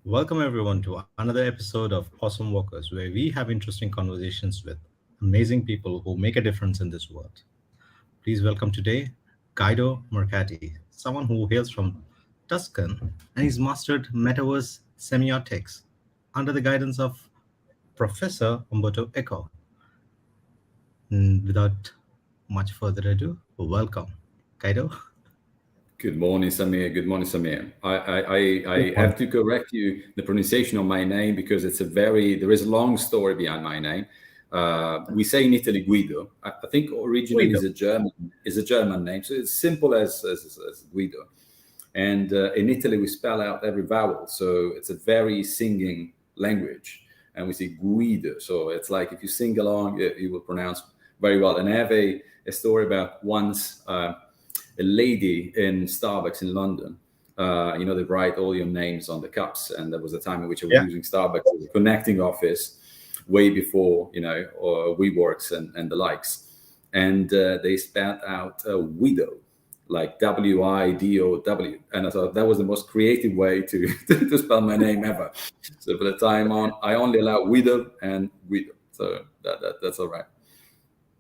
Welcome everyone to another episode of Awesome Workers, where we have interesting conversations with amazing people who make a difference in this world. Please welcome today Guido Mercati, someone who hails from Tuscany and he's mastered metaverse semiotics under the guidance of Professor Umberto Eco. Without much further ado, welcome, Guido. Good morning, Samir. Good morning, Samir. I Good have morning. to correct you the pronunciation of my name because there is a long story behind my name. We say in Italy Guido. I think originally Guido. is a German name, so it's simple as Guido. And in Italy we spell out every vowel, so it's a very singing language, and we say Guido. So it's like if you sing along, you will pronounce very well. And I have a story about once. A lady in Starbucks in London. They write all your names on the cups, and there was a time in which I was Yeah. using Starbucks as a connecting office, way before or WeWorks and the likes. And they spelled out widow, like Widow, and I thought that was the most creative way to to spell my name ever. So for the time on, I only allow widow and widow. So that's all right.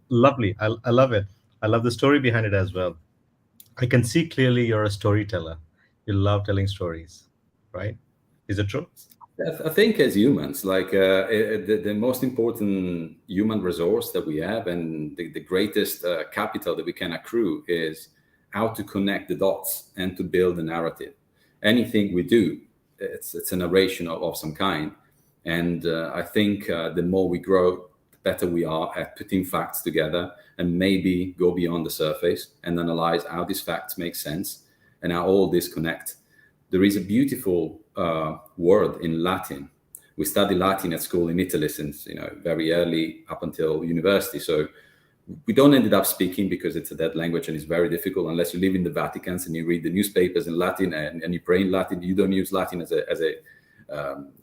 Lovely. I love it. I love the story behind it as well. I can see clearly you're a storyteller. You love telling stories, right? Is it true? I think as humans, like the most important human resource that we have and the greatest capital that we can accrue is how to connect the dots and to build a narrative. Anything we do, it's a narration of some kind. And I think the more we grow, the better we are at putting facts together and maybe go beyond the surface and analyze how these facts make sense and how all this connect. There is a beautiful word in Latin. We study Latin at school in Italy since very early up until university. So we don't end up speaking because it's a dead language and it's very difficult unless you live in the Vatican and you read the newspapers in Latin and you pray in Latin. You don't use Latin as a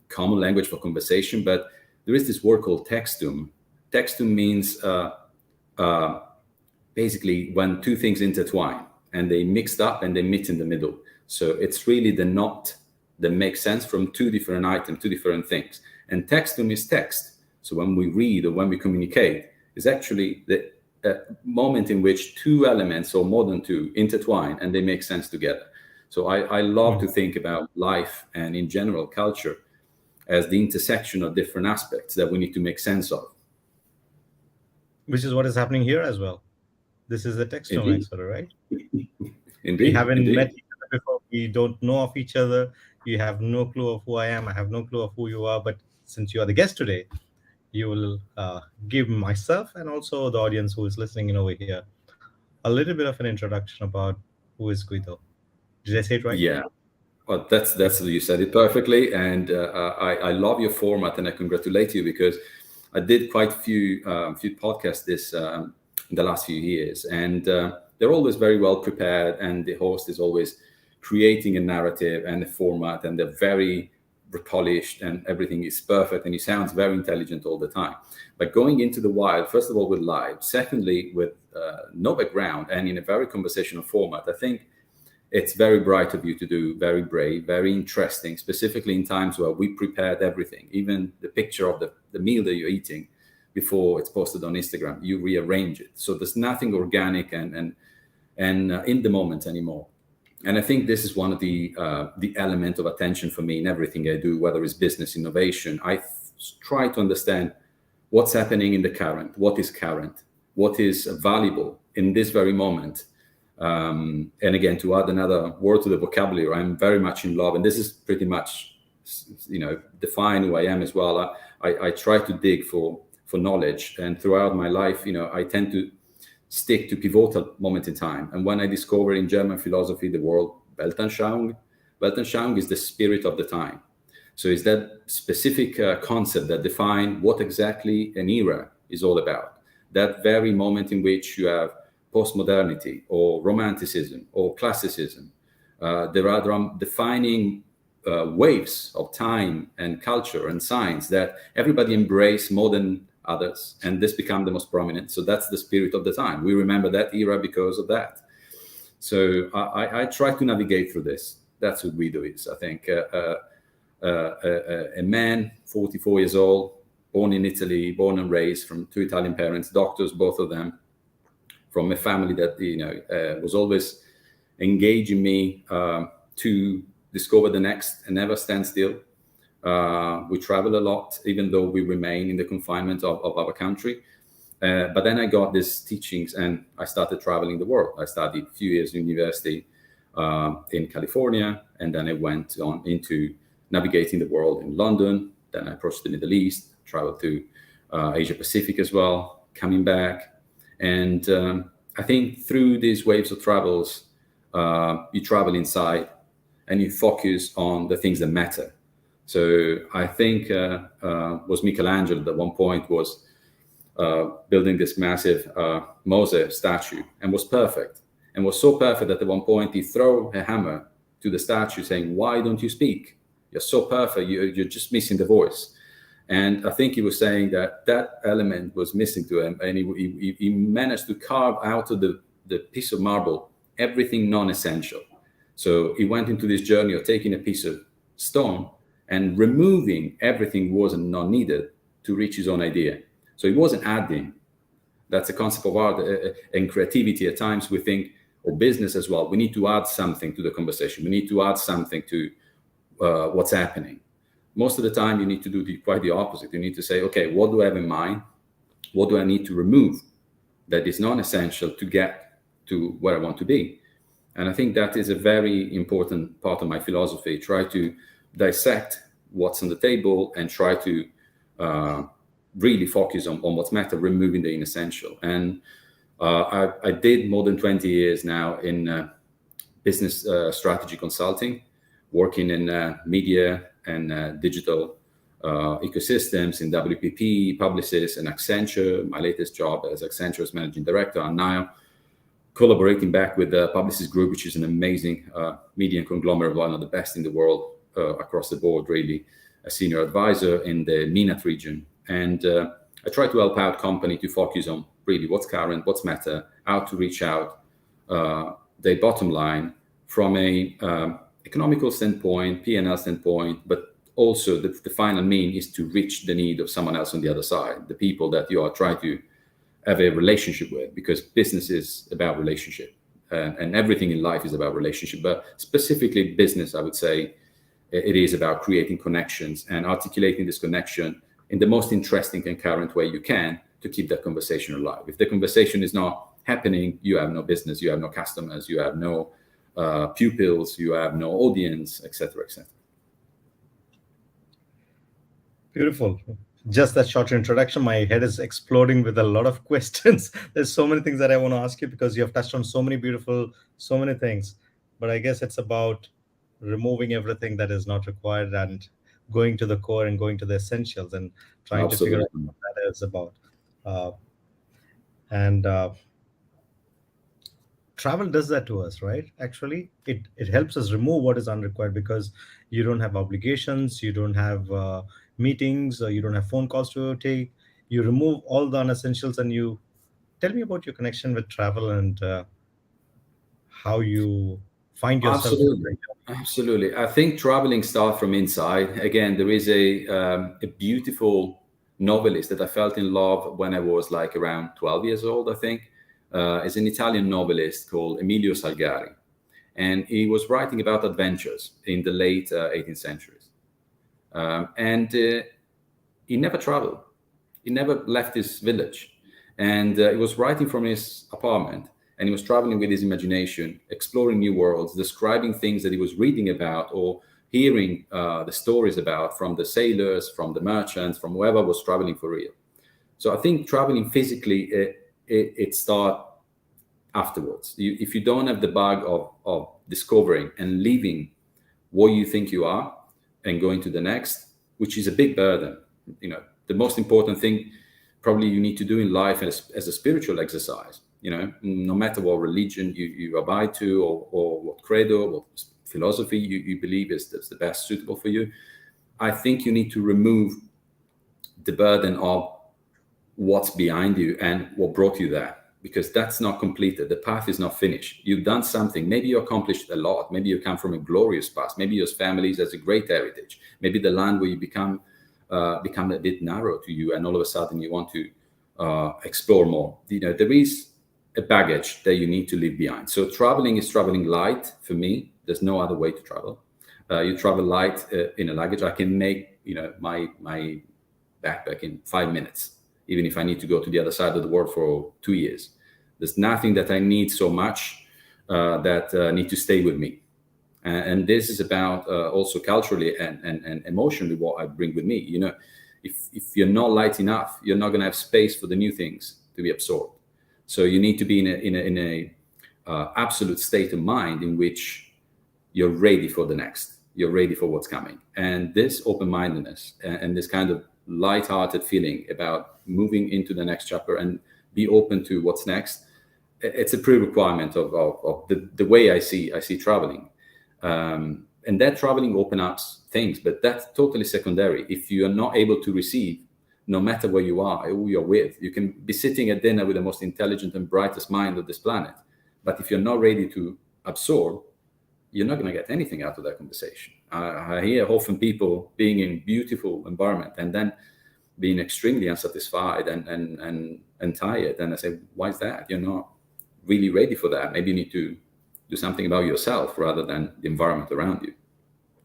common language for conversation. But there is this word called textum. Textum means basically when two things intertwine and they mixed up and they meet in the middle. So it's really the knot that makes sense from two different items, two different things. And textum is text. So when we read or when we communicate, it's actually the moment in which two elements or more than two intertwine and they make sense together. So I love to think about life and in general culture as the intersection of different aspects that we need to make sense of. Which is what is happening here as well. This is the Textum Indeed, episode, right? We indeed, haven't met indeed. each other before. We don't know of each other. You have no clue of who I am. I have no clue of who you are. But since you are the guest today, you will give myself and also the audience who is listening in over here a little bit of an introduction about who is Guido. Did I say it right? Yeah. Well, that's you said it perfectly, and I love your format, and I congratulate you because I did quite few podcasts this in the last few years, and they're always very well prepared, and the host is always creating a narrative and a format, and they're very polished, and everything is perfect, and he sounds very intelligent all the time. But going into the wild, first of all, with live, secondly, with no background, and in a very conversational format, I think it's very bright of you to do, very brave, very interesting, specifically in times where we prepared everything, even the picture of the meal that you're eating before it's posted on Instagram, you rearrange it. So there's nothing organic and in the moment anymore. And I think this is one of the element of attention for me in everything I do, whether it's business innovation. I try to understand what's happening in the current, what is valuable in this very moment. And again, to add another word to the vocabulary, I'm very much in love, and this is pretty much, define who I am as well. I try to dig for knowledge, and throughout my life, I tend to stick to pivotal moment in time. And when I discover in German philosophy the word Weltanschauung is the spirit of the time. So it's that specific concept that defines what exactly an era is all about. That very moment in which you have postmodernity or romanticism or classicism. There are defining waves of time and culture and science that everybody embrace more than others, and this become the most prominent. So that's the spirit of the time. We remember that era because of that. So I try to navigate through this. That's what Guido is, I think. a man, 44 years old, born in Italy, born and raised from two Italian parents, doctors, both of them, from a family that was always engaging me to discover the next and never stand still. We travel a lot, even though we remain in the confinement of our country. But then I got these teachings and I started traveling the world. I studied a few years in university in California, and then I went on into navigating the world in London. Then I approached the Middle East, traveled to Asia Pacific as well, coming back. And I think through these waves of travels, you travel inside and you focus on the things that matter. So I think was Michelangelo that at one point was building this massive Moses statue, and was perfect, and was so perfect that at one point he threw a hammer to the statue saying, "Why don't you speak? You're so perfect, you're just missing the voice." And I think he was saying that that element was missing to him, and he managed to carve out of the piece of marble everything non-essential. So he went into this journey of taking a piece of stone and removing everything wasn't not needed to reach his own idea. So he wasn't adding. That's a concept of art and creativity. At times we think, or business as well, we need to add something to the conversation. We need to add something to what's happening. Most of the time you need to do quite the opposite. You need to say, okay, what do I have in mind? What do I need to remove that is non-essential to get to where I want to be? And I think that is a very important part of my philosophy. Try to dissect what's on the table and try to really focus on what's matter, removing the inessential. And I did more than 20 years now in business strategy consulting, working in media and digital ecosystems in WPP, Publicis, and Accenture. My latest job as Accenture's managing director, and now collaborating back with the Publicis Group, which is an amazing media conglomerate, one of the best in the world across the board, really, a senior advisor in the MENAT region. And I try to help out company to focus on really what's current, what's matter, how to reach out their bottom line from a economical standpoint, P&L standpoint, but also the final mean is to reach the need of someone else on the other side, the people that you are trying to have a relationship with, because business is about relationship and everything in life is about relationship. But specifically business, I would say it is about creating connections and articulating this connection in the most interesting and current way you can to keep that conversation alive. If the conversation is not happening, you have no business, you have no customers, you have no pupils, you have no audience, etc., etc. Beautiful. Just that short introduction, my head is exploding with a lot of questions. There's so many things that I want to ask you because you have touched on so many things. But I guess it's about removing everything that is not required and going to the core and going to the essentials and trying to figure out what that is about. And travel does that to us, right? Actually, it helps us remove what is unrequired because you don't have obligations, you don't have meetings, or you don't have phone calls to take. You remove all the unessentials, and you tell me about your connection with travel and how you find yourself. Absolutely. I think traveling starts from inside. Again, there is a beautiful novelist that I felt in love when I was like around 12 years old, I think. Is an Italian novelist called Emilio Salgari. And he was writing about adventures in the late 18th centuries. And he never traveled. He never left his village. And he was writing from his apartment. And he was traveling with his imagination, exploring new worlds, describing things that he was reading about or hearing the stories about from the sailors, from the merchants, from whoever was traveling for real. So I think traveling physically, it starts afterwards. If you don't have the bug of discovering and leaving what you think you are and going to the next, which is a big burden. You know, the most important thing probably you need to do in life as a spiritual exercise. You know, no matter what religion you abide to or what credo, what philosophy you believe is that's the best suitable for you, I think you need to remove the burden of what's behind you and what brought you there. because that's not completed. The path is not finished. You've done something. Maybe you accomplished a lot. Maybe you come from a glorious past. Maybe your family has a great heritage. Maybe the land where you become a bit narrow to you, and all of a sudden you want to explore more. There is a baggage that you need to leave behind. So traveling is traveling light for me. There's no other way to travel. You travel light in a luggage. I can make my backpack in 5 minutes, even if I need to go to the other side of the world for 2 years. There's nothing that I need so much that need to stay with me. And this is about also culturally and emotionally what I bring with me. If you're not light enough, you're not going to have space for the new things to be absorbed. So you need to be in a absolute state of mind in which you're ready for the next. You're ready for what's coming. And this open-mindedness and this kind of light-hearted feeling about moving into the next chapter and be open to what's next, it's a pre-requirement of the way I see traveling. And that traveling opens up things, but that's totally secondary. If you are not able to receive, no matter where you are, who you're with, you can be sitting at dinner with the most intelligent and brightest mind of this planet. But if you're not ready to absorb, you're not going to get anything out of that conversation. I hear often people being in beautiful environment and then being extremely unsatisfied and tired. And I say, why is that? You're not really ready for that. Maybe you need to do something about yourself rather than the environment around you.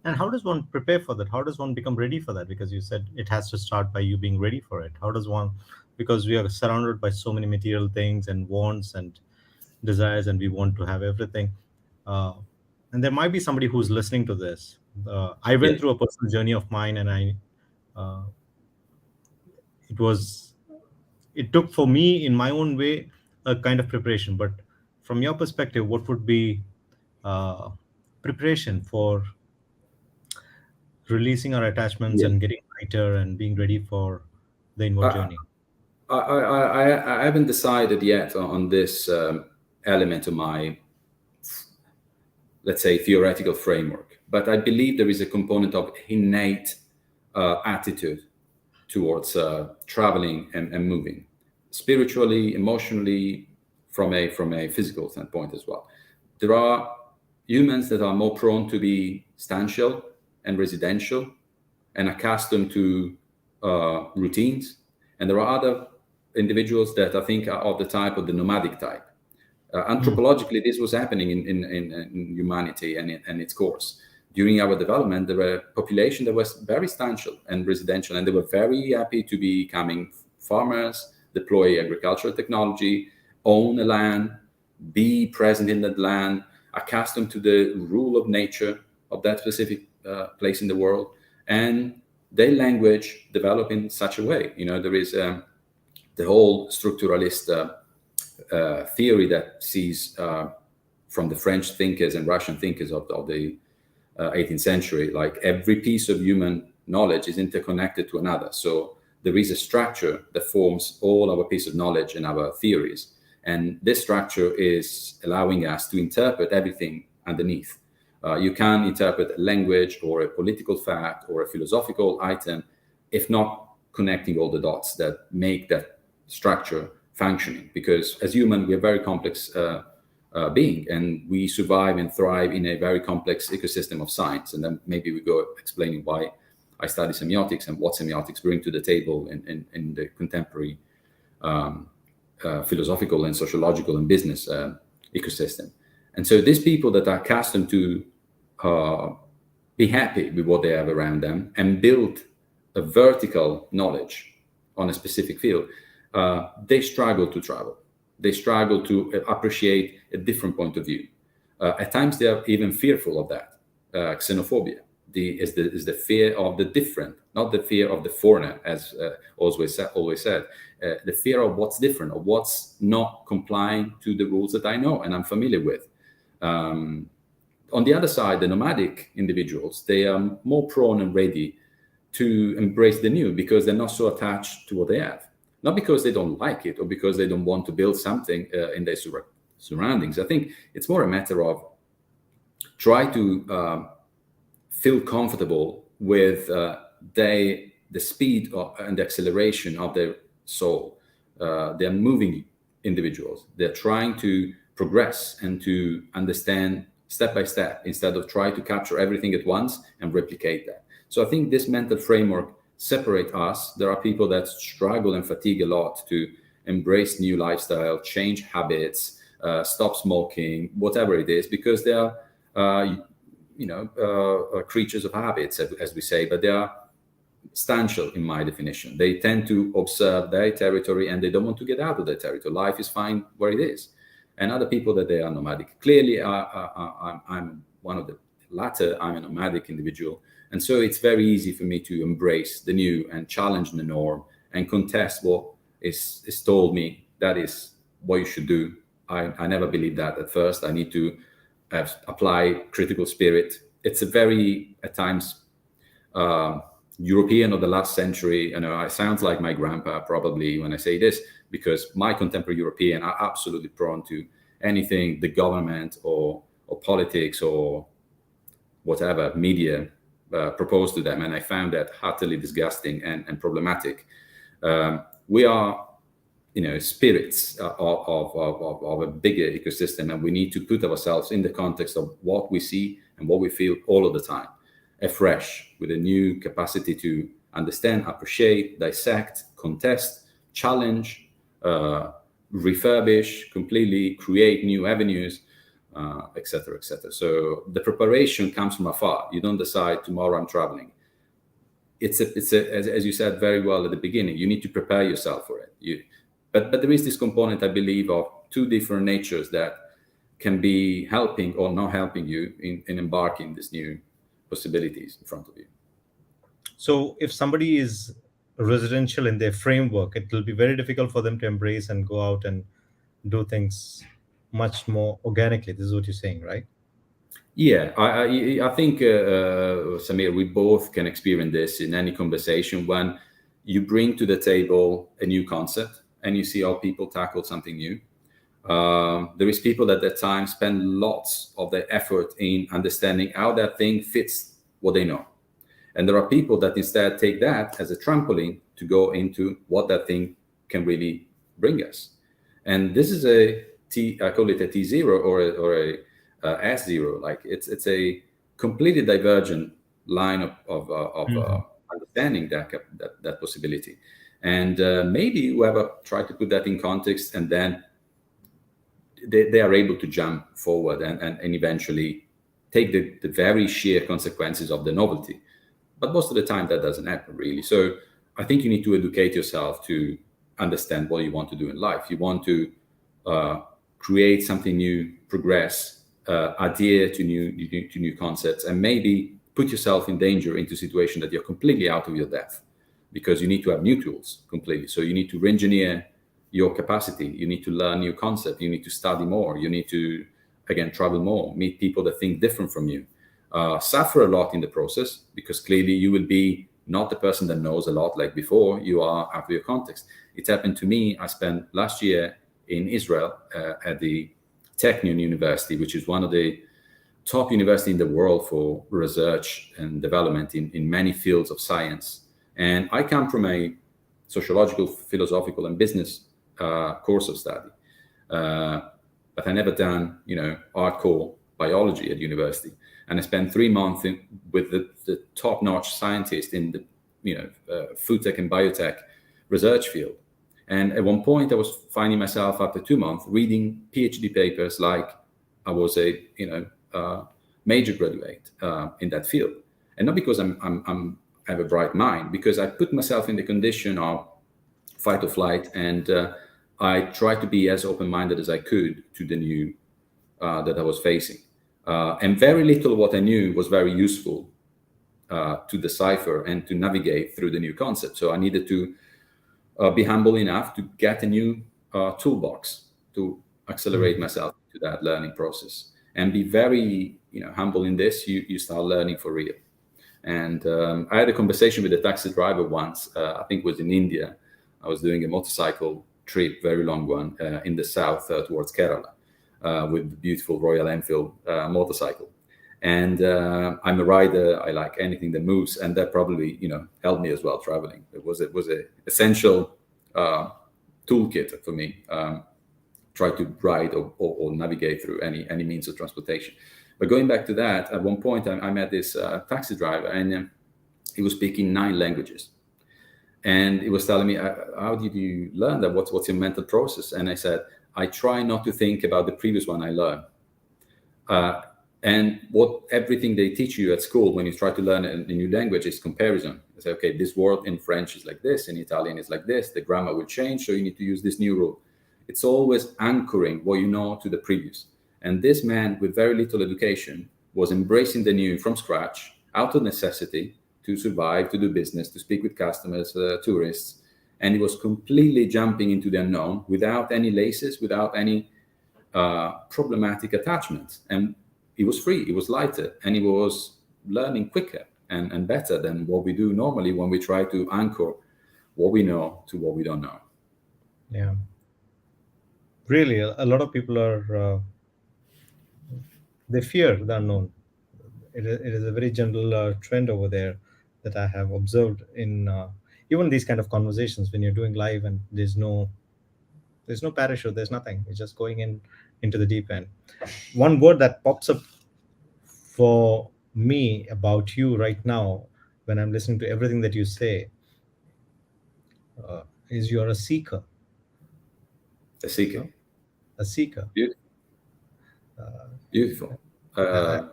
And how does one prepare for that? How does one become ready for that? Because you said it has to start by you being ready for it. How does one, because we are surrounded by so many material things and wants and desires, and we want to have everything. And there might be somebody who's listening to this. I Yeah. went through a personal journey of mine, and uh, it was, it took for me in my own way a kind of preparation. But from your perspective, what would be uh, preparation for releasing our attachments Yeah. and getting lighter and being ready for the inward I, journey? I haven't decided yet on this element of my, let's say, theoretical framework, but I believe there is a component of innate attitude towards traveling and moving, spiritually, emotionally, from a physical standpoint as well. There are humans that are more prone to be stanchial and residential and accustomed to routines, and there are other individuals that I think are of the type of the nomadic type. Mm. Anthropologically, this was happening in humanity and its course. During our development, there were a population that was very stanchial and residential, and they were very happy to be becoming farmers, deploy agricultural technology, own a land, be present in that land, accustomed to the rule of nature of that specific place in the world, and their language developed in such a way. There is the whole structuralist theory that sees from the French thinkers and Russian thinkers of the 18th century, like every piece of human knowledge is interconnected to another. So there is a structure that forms all our piece of knowledge and our theories. And this structure is allowing us to interpret everything underneath. You can interpret a language or a political fact or a philosophical item if not connecting all the dots that make that structure functioning. Because as human, we are very complex being, and we survive and thrive in a very complex ecosystem of science. And then maybe we go explaining why I study semiotics and what semiotics bring to the table in the contemporary philosophical and sociological and business ecosystem. And so these people that are accustomed to be happy with what they have around them and build a vertical knowledge on a specific field, they struggle to travel. They struggle to appreciate a different point of view. At times, they are even fearful of that. Xenophobia is the fear of the different, not the fear of the foreigner, as always said. The fear of what's different, or what's not complying to the rules that I know and I'm familiar with. On the other side, the nomadic individuals, they are more prone and ready to embrace the new because they're not so attached to what they have. Not because they don't like it or because they don't want to build something in their surroundings. I think it's more a matter of try to feel comfortable with the speed and the acceleration of their soul. They're moving individuals. They're trying to progress and to understand step by step instead of try to capture everything at once and replicate that. So I think this mental framework separate us. There are people that struggle and fatigue a lot to embrace new lifestyle, change habits, stop smoking, whatever it is, because they are, creatures of habits, as we say, but they are stanchial in my definition. They tend to observe their territory and they don't want to get out of their territory. Life is fine where it is. And other people that they are nomadic. Clearly, I'm one of the latter. I'm a nomadic individual. And so it's very easy for me to embrace the new and challenge the norm and contest what is told me that is what you should do. I never believed that at first. I need to apply critical spirit. It's a very, at times, European of the last century. I sound like my grandpa probably when I say this, because my contemporary European are absolutely prone to anything the government or politics or whatever media proposed to them, and I found that utterly disgusting and problematic. We are, spirits of a bigger ecosystem, and we need to put ourselves in the context of what we see and what we feel all of the time, afresh, with a new capacity to understand, appreciate, dissect, contest, challenge, refurbish, completely create new avenues, etc., etc. So the preparation comes from afar. You don't decide tomorrow I'm traveling. It's as you said very well at the beginning. You need to prepare yourself for it. But there is this component, I believe, of two different natures that can be helping or not helping you in embarking these new possibilities in front of you. So if somebody is residential in their framework, it will be very difficult for them to embrace and go out and do things much more organically. This is what you're saying, right? Yeah, I think, Samir, we both can experience this in any conversation when you bring to the table a new concept and you see how people tackle something new. There is people that at that time spend lots of their effort in understanding how that thing fits what they know. And there are people that instead take that as a trampoline to go into what that thing can really bring us. And this is I call it a TZero or a S0. Like it's a completely divergent line of understanding that possibility. And maybe whoever tried to put that in context and then they are able to jump forward and eventually take the very sheer consequences of the novelty. But most of the time that doesn't happen really. So I think you need to educate yourself to understand what you want to do in life. You want to create something new, progress, adhere to new concepts, and maybe put yourself in danger into a situation that you're completely out of your depth, because you need to have new tools completely. So you need to re-engineer your capacity. You need to learn new concepts. You need to study more. You need to, again, travel more, meet people that think different from you. Suffer a lot in the process, because clearly you will be not the person that knows a lot like before. You are out of your context. It happened to me. I spent last year in Israel at the Technion University, which is one of the top universities in the world for research and development in many fields of science. And I come from a sociological, philosophical, and business course of study. But I never done, hardcore biology at university. And I spent 3 months with the top-notch scientists in the food tech and biotech research field. And at one point, I was finding myself after 2 months reading PhD papers like I was a major graduate in that field. And not because I have a bright mind, because I put myself in the condition of fight or flight, and I tried to be as open-minded as I could to the new that I was facing. And very little of what I knew was very useful to decipher and to navigate through the new concept. So I needed to be humble enough to get a new toolbox to accelerate myself to that learning process, and be very humble in this. You start learning for real. And I had a conversation with a taxi driver once. I think it was in India. I was doing a motorcycle trip, very long one, in the south towards Kerala. With the beautiful Royal Enfield motorcycle. And I'm a rider. I like anything that moves, and that probably helped me as well, traveling. It was a essential toolkit for me. And I had a conversation with the taxi driver once. I think it was in India. I was doing a motorcycle trip, very long one, in the south towards Kerala. With the beautiful Royal Enfield motorcycle. And I'm a rider. I like anything that moves, and that probably helped me as well, traveling. It was essential try to ride or navigate through any means of transportation. But going back to that, at one point I met this taxi driver, and he was speaking 9 languages. And he was telling me, how did you learn that? What's your mental process? And I said, I try not to think about the previous one I learned. And what everything they teach you at school when you try to learn a new language is comparison. They say, okay, this word in French is like this, in Italian is like this, the grammar will change, so you need to use this new rule. It's always anchoring what you know to the previous. And this man with very little education was embracing the new from scratch, out of necessity, to survive, to do business, to speak with customers, tourists. And he was completely jumping into the unknown without any laces, without any problematic attachment. And he was free, he was lighter, and he was learning quicker and better than what we do normally when we try to anchor what we know to what we don't know. Yeah. Really, a lot of people are, they fear the unknown. It is a very general trend over there that I have observed in even these kind of conversations when you're doing live and there's no parachute, there's nothing. It's just going into the deep end. One word that pops up for me about you right now when I'm listening to everything that you say is you're a seeker. A seeker. No? A seeker. Beautiful. Beautiful. I,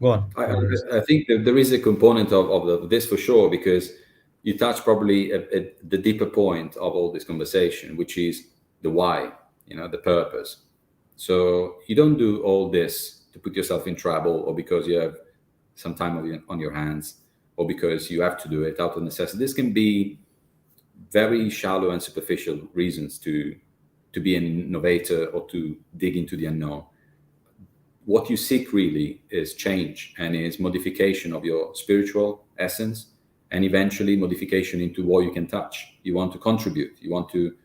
go on. I think that there is a component of this for sure, because you touch probably at the deeper point of all this conversation, which is the why, the purpose. So you don't do all this to put yourself in trouble, or because you have some time on your hands, or because you have to do it out of necessity. This can be very shallow and superficial reasons to be an innovator or to dig into the unknown. What you seek really is change, and is modification of your spiritual essence, and eventually modification into what you can touch. You want to contribute. You want to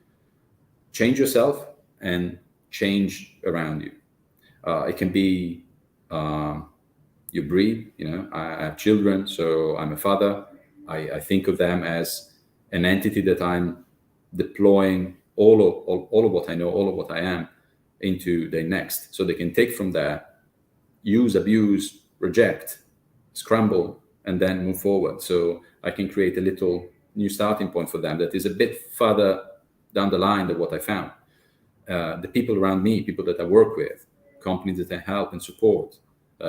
change yourself and change around you. It can be you breed. I have children, so I'm a father. I think of them as an entity that I'm deploying all of what I know, all of what I am, into the next, so they can take from there, use, abuse, reject, scramble, and then move forward. So I can create a little new starting point for them that is a bit further down the line than what I found. The people around me, people that I work with, companies that I help and support,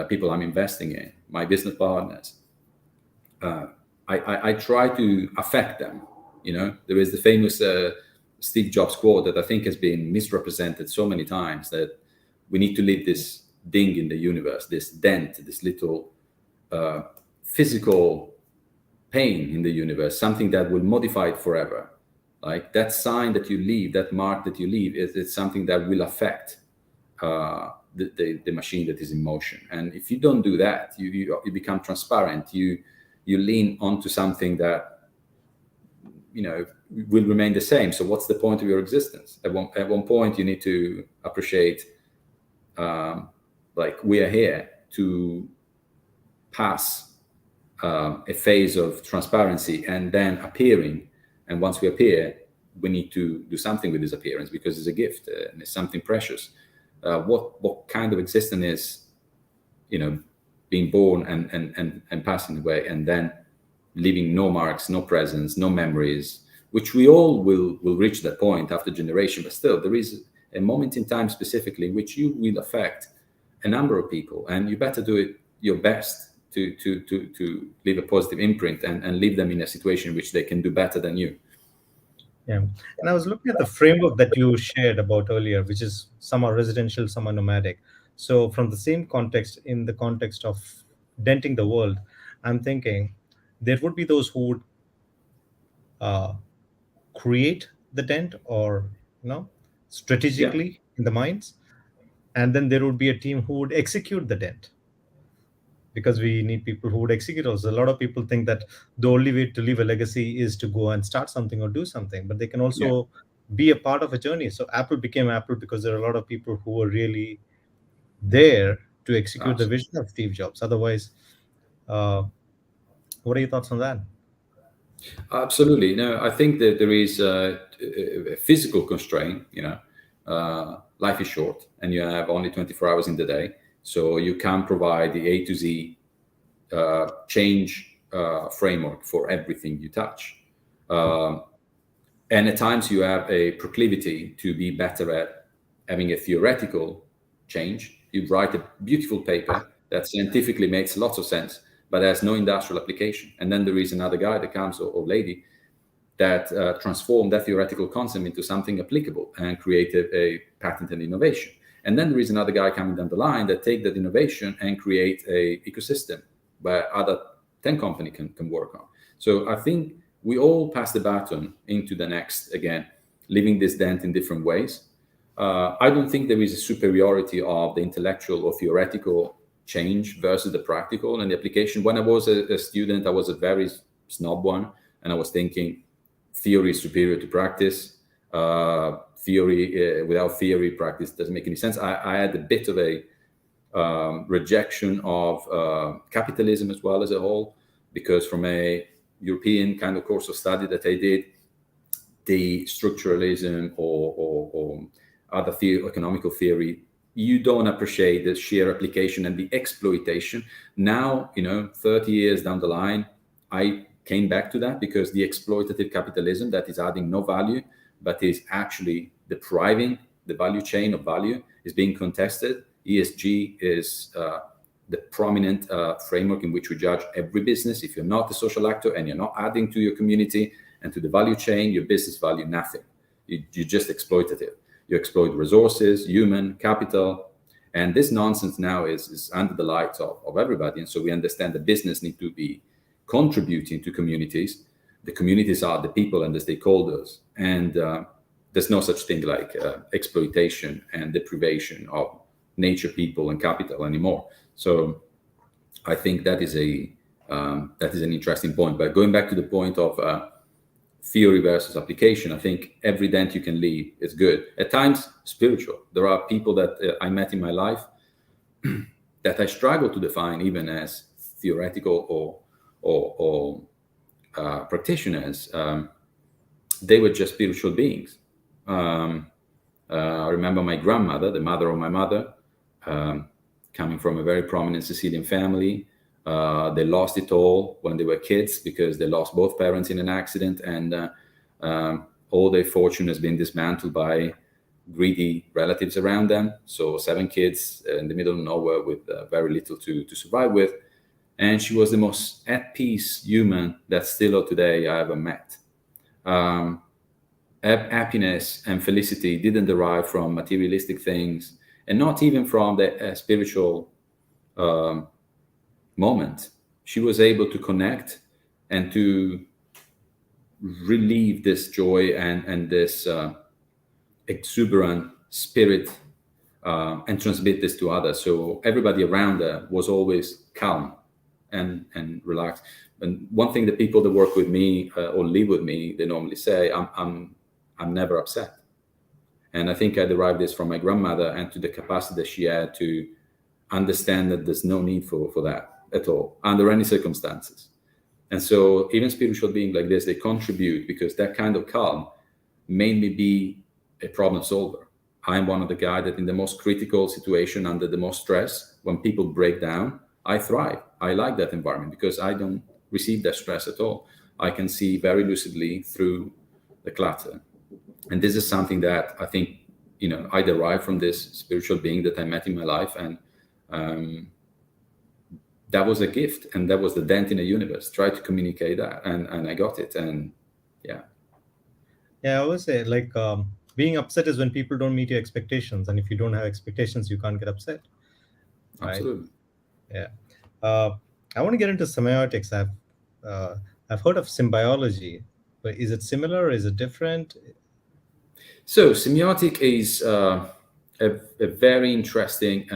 people I'm investing in, my business partners, I try to affect them. There is the famous Steve Jobs quote that I think has been misrepresented so many times, that we need to leave this ding in the universe, this dent, this little physical pain in the universe, something that will modify it forever. Like that sign that you leave, that mark that you leave, it's something that will affect the machine that is in motion. And if you don't do that, you become transparent. You lean onto something that will remain the same. So what's the point of your existence? At one point, you need to appreciate, like, we are here to pass a phase of transparency and then appearing. And once we appear, we need to do something with this appearance, because it's a gift and it's something precious. What kind of existence is, being born and passing away, and then leaving no marks, no presence, no memories, which we all will reach that point after generation. But still, there is a moment in time specifically in which you will affect a number of people, and you better do it your best to leave a positive imprint and leave them in a situation in which they can do better than you. Yeah. And I was looking at the framework that you shared about earlier, which is some are residential, some are nomadic. So from the same context, in the context of denting the world, I'm thinking there would be those who would create the dent, or Yeah, strategically in the minds, and then there would be a team who would execute the dent, because we need people who would execute also. A lot of people think that the only way to leave a legacy is to go and start something or do something, but they can yeah, also be a part of a journey. So Apple became Apple because there are a lot of people who were really there to execute the absolutely. vision of Steve Jobs. Otherwise, uh, what are your thoughts on that? Absolutely. No, I think that there is a physical constraint. Life is short, and you have only 24 hours in the day, so you can't provide the A to Z change framework for everything you touch. Um, and at times you have a proclivity to be better at having a theoretical change. You write a beautiful paper that scientifically makes lots of sense, but has no industrial application. And then there is another guy that comes, or lady, that transform that theoretical concept into something applicable and create a patent and innovation. And then there is another guy coming down the line that take that innovation and create a ecosystem where other 10 company can work on. So I think we all pass the baton into the next, again, leaving this dent in different ways. I don't think there is a superiority of the intellectual or theoretical change versus the practical and the application. When I was a student, I was a very snob one, and I was thinking theory is superior to practice. Theory without theory, practice doesn't make any sense. I had a bit of a rejection of capitalism as well as a whole, because from a European kind of course of study that I did, the structuralism or other economical theory, you don't appreciate the sheer application and the exploitation. Now, 30 years down the line, I came back to that, because the exploitative capitalism that is adding no value, but is actually depriving the value chain of value, is being contested. ESG is the prominent framework in which we judge every business. If you're not a social actor and you're not adding to your community and to the value chain, your business value nothing. You're just exploitative. You exploit resources, human capital, and this nonsense now is under the light of everybody. And so we understand the business need to be contributing to communities. The communities are the people and the stakeholders, and there's no such thing like exploitation and deprivation of nature, people, and capital anymore. So I think that is an interesting point. But going back to the point of theory versus application, I think every dent you can leave is good. At times, spiritual. There are people that I met in my life that I struggle to define even as theoretical or practitioners. They were just spiritual beings. I remember my grandmother, the mother of my mother, coming from a very prominent Sicilian family. They lost it all when they were kids because they lost both parents in an accident, and all their fortune has been dismantled by greedy relatives around them. So 7 kids in the middle of nowhere with very little to survive with. And she was the most at peace human that still today I ever met. Happiness and felicity didn't derive from materialistic things, and not even from the spiritual moment. She was able to connect and to relieve this joy and this exuberant spirit and transmit this to others. So everybody around her was always calm and relaxed. And one thing that people that work with me or live with me, they normally say, I'm never upset. And I think I derived this from my grandmother, and to the capacity that she had to understand that there's no need for that at all, under any circumstances. And so even spiritual beings like this, they contribute, because that kind of calm made me be a problem solver. I'm one of the guys that in the most critical situation, under the most stress, when people break down, I thrive. I like that environment because I don't receive that stress at all. I can see very lucidly through the clutter. And this is something that I think, I derive from this spiritual being that I met in my life. And that was a gift, and that was the dent in the universe. Try to communicate that, and I got it. And yeah. Yeah, I always say, like, being upset is when people don't meet your expectations, and if you don't have expectations, you can't get upset, right? Absolutely. Yeah. I want to get into semiotics. I've heard of symbiology, but is it similar? Is it different? So semiotic is a very interesting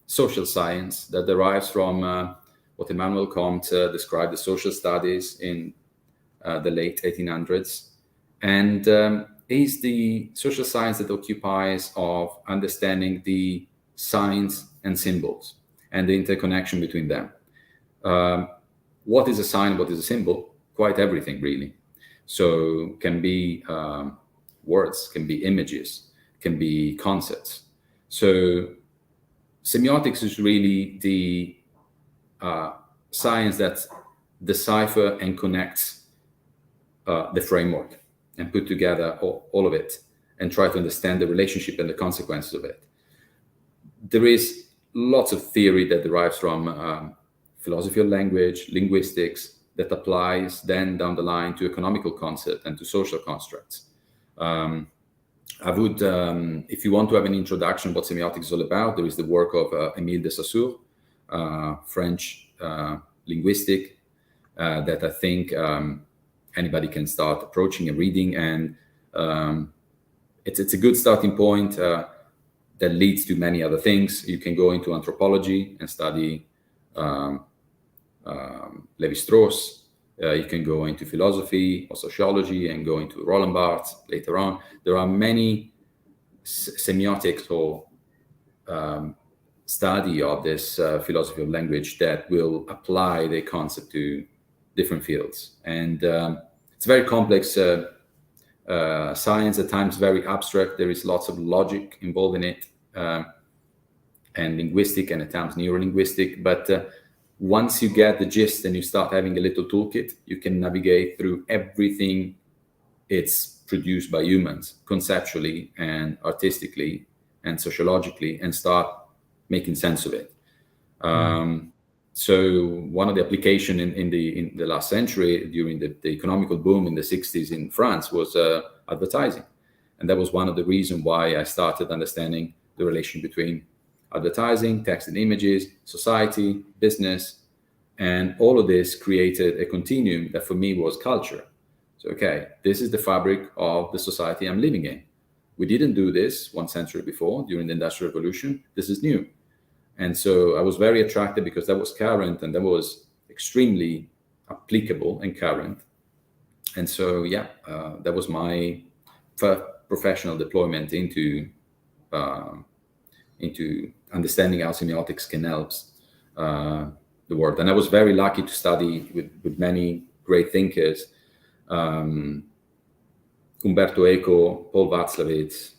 social science that derives from what Immanuel Kant described as social studies in the late 1800s, and is the social science that occupies of understanding the signs and symbols and the interconnection between them. What is a sign? What is a symbol? quite everything really. So can be words, can be images, can be concepts. So semiotics is really the science that decipher and connects the framework and put together all of it and try to understand the relationship and the consequences of it. There is lots of theory that derives from philosophy of language, linguistics, that applies then down the line to economical concept and to social constructs. I would, if you want to have an introduction what semiotics is all about, there is the work of Émile de Saussure, French linguistic, that I think anybody can start approaching and reading, and it's a good starting point that leads to many other things. You can go into anthropology and study Lévi-Strauss. You can go into philosophy or sociology and go into Roland Barthes later on. There are many semiotics or study of this philosophy of language that will apply the concept to different fields. And it's very complex science, at times very abstract. There is lots of logic involved in it, and linguistic, and at times neurolinguistic. But once you get the gist and you start having a little toolkit, you can navigate through everything it's produced by humans, conceptually and artistically and sociologically, and start making sense of it. So one of the application in the last century, during the economical boom in the 60s in France, was advertising. And that was one of the reasons why I started understanding the relation between advertising, text and images, society, business, and all of this created a continuum that for me was culture. So, okay, this is the fabric of the society I'm living in. We didn't do this 1 century before during the Industrial Revolution. This is new. And so I was very attracted because that was current and that was extremely applicable and current. And so, yeah, that was my first professional deployment into understanding how semiotics can help the world. And I was very lucky to study with many great thinkers, Umberto Eco, Paul Václavic,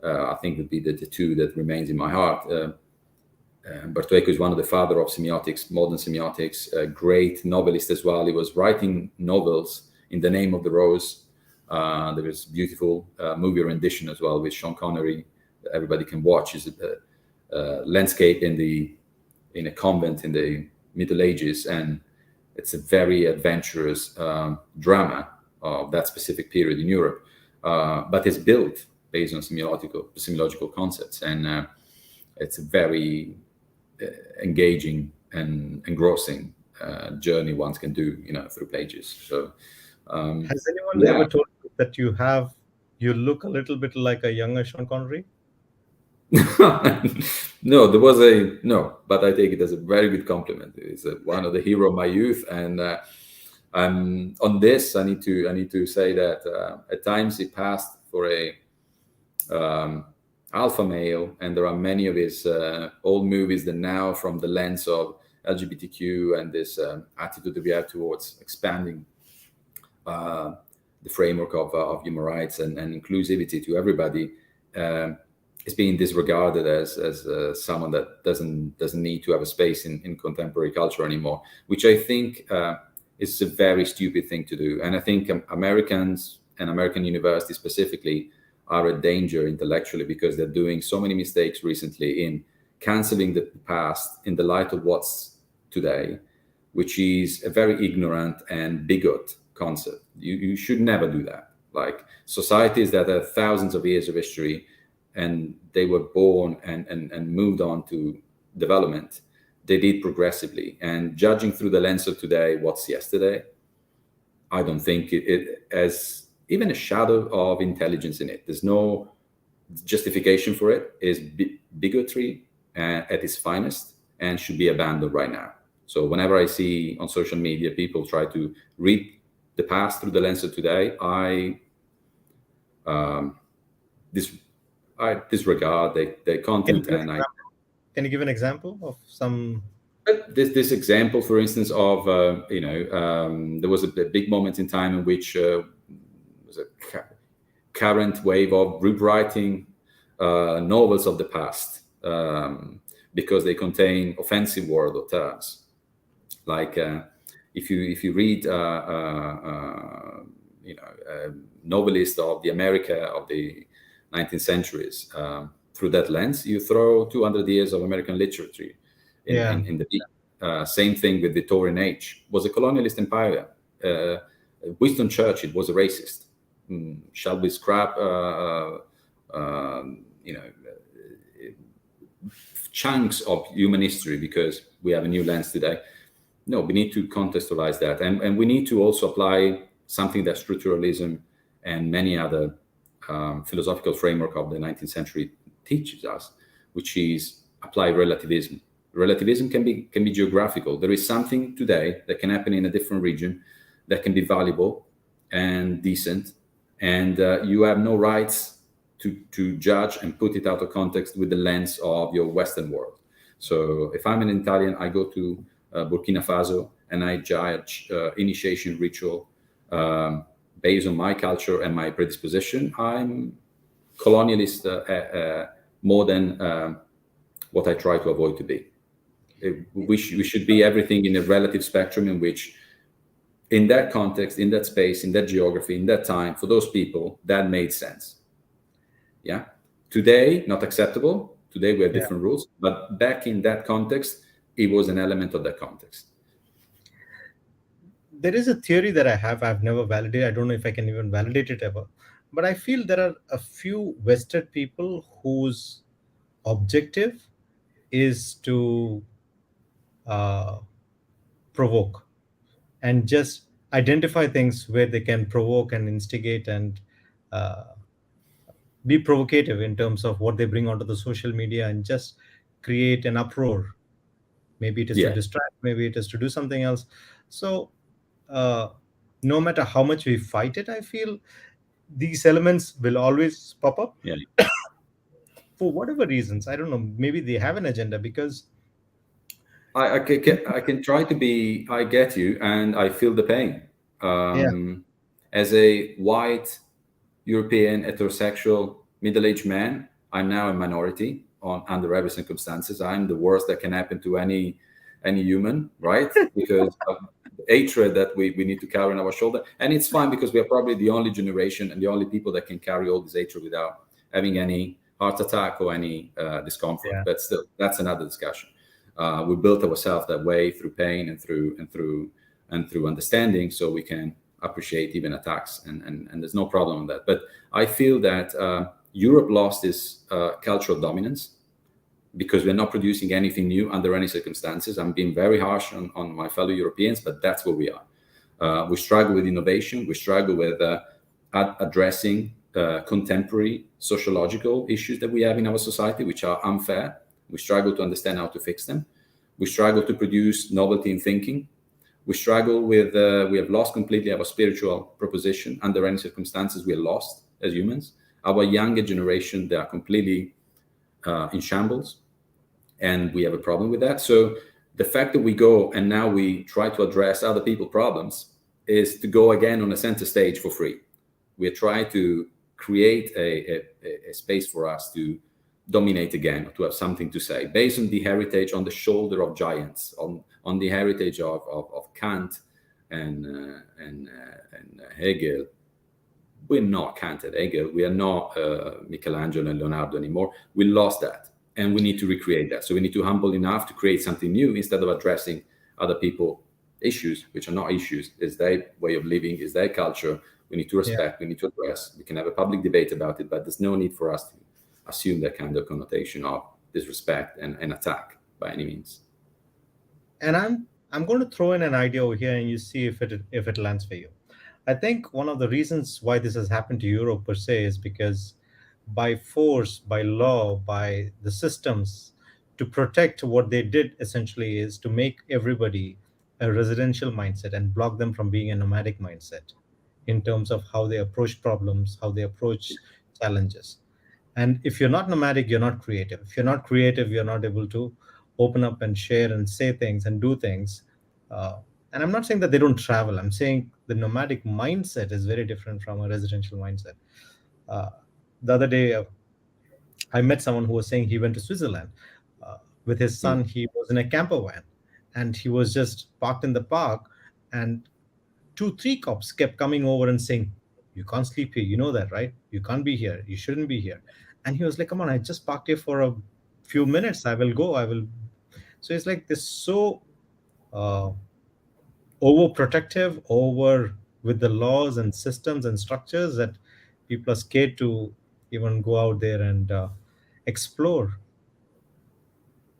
I think would be the two that remains in my heart. Umberto Eco is one of the father of semiotics, modern semiotics, a great novelist as well. He was writing novels in the name of the rose. There was beautiful movie rendition as well with Sean Connery that everybody can watch. Is a landscape in a convent in the Middle Ages, and it's a very adventurous drama of that specific period in Europe, but it's built based on semiological concepts, and it's a very engaging and engrossing journey one can do, through pages. So, has anyone ever told you that you look a little bit like a younger Sean Connery? No, but I take it as a very good compliment. It's one of the hero of my youth, and on this, I need to say that at times he passed for a alpha male, and there are many of his old movies that now, from the lens of LGBTQ and this attitude that we have towards expanding the framework of human rights and inclusivity to everybody, is being disregarded as someone that doesn't need to have a space in contemporary culture anymore, which I think is a very stupid thing to do. And I think Americans and American universities specifically are a danger intellectually, because they're doing so many mistakes recently in canceling the past in the light of what's today, which is a very ignorant and bigot concept. You should never do that. Like societies that have thousands of years of history, and they were born and moved on to development, they did progressively. And judging through the lens of today, what's yesterday, I don't think it has even a shadow of intelligence in it. There's no justification for it. It's bigotry at its finest, and should be abandoned right now. So whenever I see on social media people try to read the past through the lens of today, I disregard the content. Can you give an example of some But this example, for instance, of there was a big moment in time in which was a current wave of rewriting novels of the past, because they contain offensive word or terms. Like if you read novelist of the America of the 19th centuries, through that lens, you throw 200 years of American literature Yeah, in the same thing with Victorian age. Was a colonialist empire. Winston Churchill was a racist. Shall we scrap you know chunks of human history because we have a new lens today? No, we need to contextualize that, and we need to also apply something that structuralism and many other philosophical framework of the 19th century teaches us, which is apply relativism. Relativism can be geographical. There is something today that can happen in a different region that can be valuable and decent, and you have no rights to judge and put it out of context with the lens of your Western world. So if I'm an Italian, I go to Burkina Faso and I judge initiation ritual based on my culture and my predisposition. I'm colonialist more than what I try to avoid to be. We should be everything in a relative spectrum in which, in that context, in that space, in that geography, in that time, for those people, that made sense. Yeah. Today, not acceptable. Today, we have yeah. different rules. But back in that context, it was an element of that context. There is a theory that I have. I've never validated. I don't know if I can even validate it ever. But I feel there are a few vested people whose objective is to uh, provoke and just identify things where they can provoke and instigate and uh, be provocative in terms of what they bring onto the social media and just create an uproar. Maybe it is to Yeah. distract, maybe it is to do something else. So uh, no matter how much we fight it, I feel these elements will always pop up Yeah. for whatever reasons. I don't know, maybe they have an agenda because I can try to be, I get you, and I feel the pain. yeah, As a white European heterosexual middle-aged man, I'm now a minority under every circumstances. I'm the worst that can happen to any human, right? Because of the hatred that we need to carry on our shoulder. And it's fine because we are probably the only generation and the only people that can carry all this hatred without having any heart attack or any discomfort. yeah, But still, that's another discussion. We built ourselves that way through pain and through understanding, so we can appreciate even attacks, and there's no problem on that. But I feel that Europe lost its cultural dominance because we're not producing anything new under any circumstances. I'm being very harsh on my fellow Europeans, but that's where we are. We struggle with innovation. We struggle with addressing contemporary sociological issues that we have in our society, which are unfair. We struggle to understand how to fix them. We struggle to produce novelty in thinking. We struggle with, we have lost completely our spiritual proposition. Under any circumstances, we are lost as humans. Our younger generation, they are completely in shambles, and we have a problem with that. So the fact that we go and now we try to address other people's problems is to go again on a center stage for free. We are trying to create a space for us to dominate again, to have something to say based on the heritage, on the shoulder of giants, on the heritage of Kant and Hegel. We're not Kant and Hegel. We are not Michelangelo and Leonardo anymore. We lost that, and we need to recreate that. So we need to humble enough to create something new instead of addressing other people issues, which are not issues. It's their way of living, it's their culture. We need to yeah. respect. We need to address. We can have a public debate about it, but there's no need for us to assume that kind of connotation of disrespect and attack by any means. And I'm going to throw in an idea over here, and you see if it lands for you. I think one of the reasons why this has happened to Europe per se is because by force, by law, by the systems to protect, what they did essentially is to make everybody a residential mindset and block them from being a nomadic mindset in terms of how they approach problems, how they approach challenges. And if you're not nomadic, you're not creative. If you're not creative, you're not able to open up and share and say things and do things. Uh, and I'm not saying that they don't travel. I'm saying the nomadic mindset is very different from a residential mindset. Uh, the other day, I met someone who was saying he went to Switzerland with his Mm. son. He was in a camper van, and he was just parked in the park, and two, three cops kept coming over and saying, "You can't sleep here. You know that, right? You can't be here. You shouldn't be here." And he was like, "Come on, I just parked here for a few minutes. I will go. I will." So it's like this so uh, overprotective, over with the laws and systems and structures that people are scared to even go out there and explore.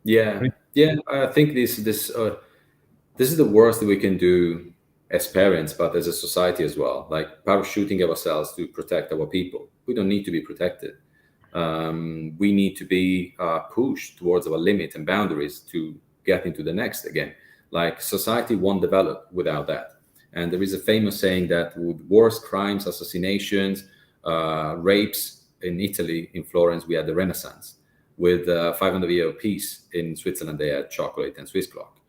Yeah, yeah. I think this is the worst that we can do as parents, but as a society as well. Like parachuting ourselves to protect our people. We don't need to be protected. We need to be pushed towards our limit and boundaries to get into the next again. Like society won't develop without that. And there is a famous saying that with wars, crimes, assassinations, rapes in Italy, in Florence, we had the Renaissance. With 500-year peace in Switzerland, they had chocolate and Swiss clock,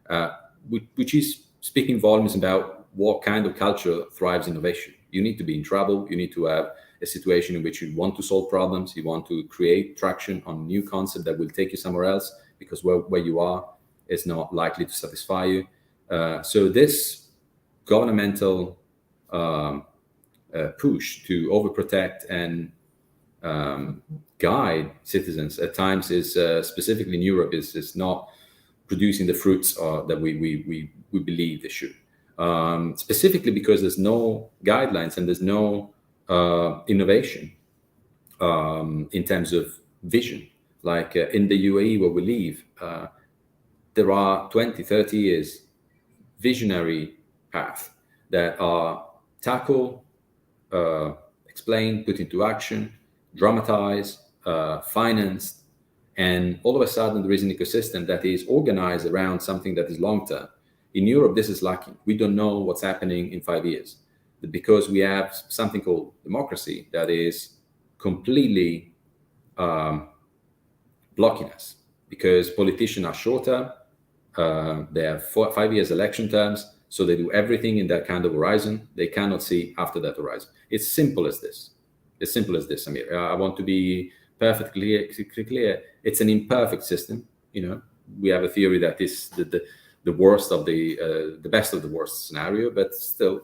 uh, which is speaking volumes about what kind of culture thrives innovation. You need to be in trouble. You need to have a situation in which you want to solve problems. You want to create traction on new concept that will take you somewhere else because where you are is not likely to satisfy you. So this governmental um, push to overprotect and guide citizens at times is specifically in Europe is not producing the fruits that we believe they should. Specifically because there's no guidelines and there's no innovation in terms of vision. Like in the UAE where we live, there are 20, 30 years visionary path that are tackle, explain, put into action, dramatize, financed, and all of a sudden there is an ecosystem that is organized around something that is long term. In Europe, this is lacking. We don't know what's happening in 5 years because we have something called democracy that is completely blocking us because politicians are short term. They have 5 years election terms, so they do everything in that kind of horizon. They cannot see after that horizon. It's simple as this. As simple as this, Samir. I want to be perfectly clear. It's an imperfect system. You know, we have a theory that is the worst of the best of the worst scenario, but still,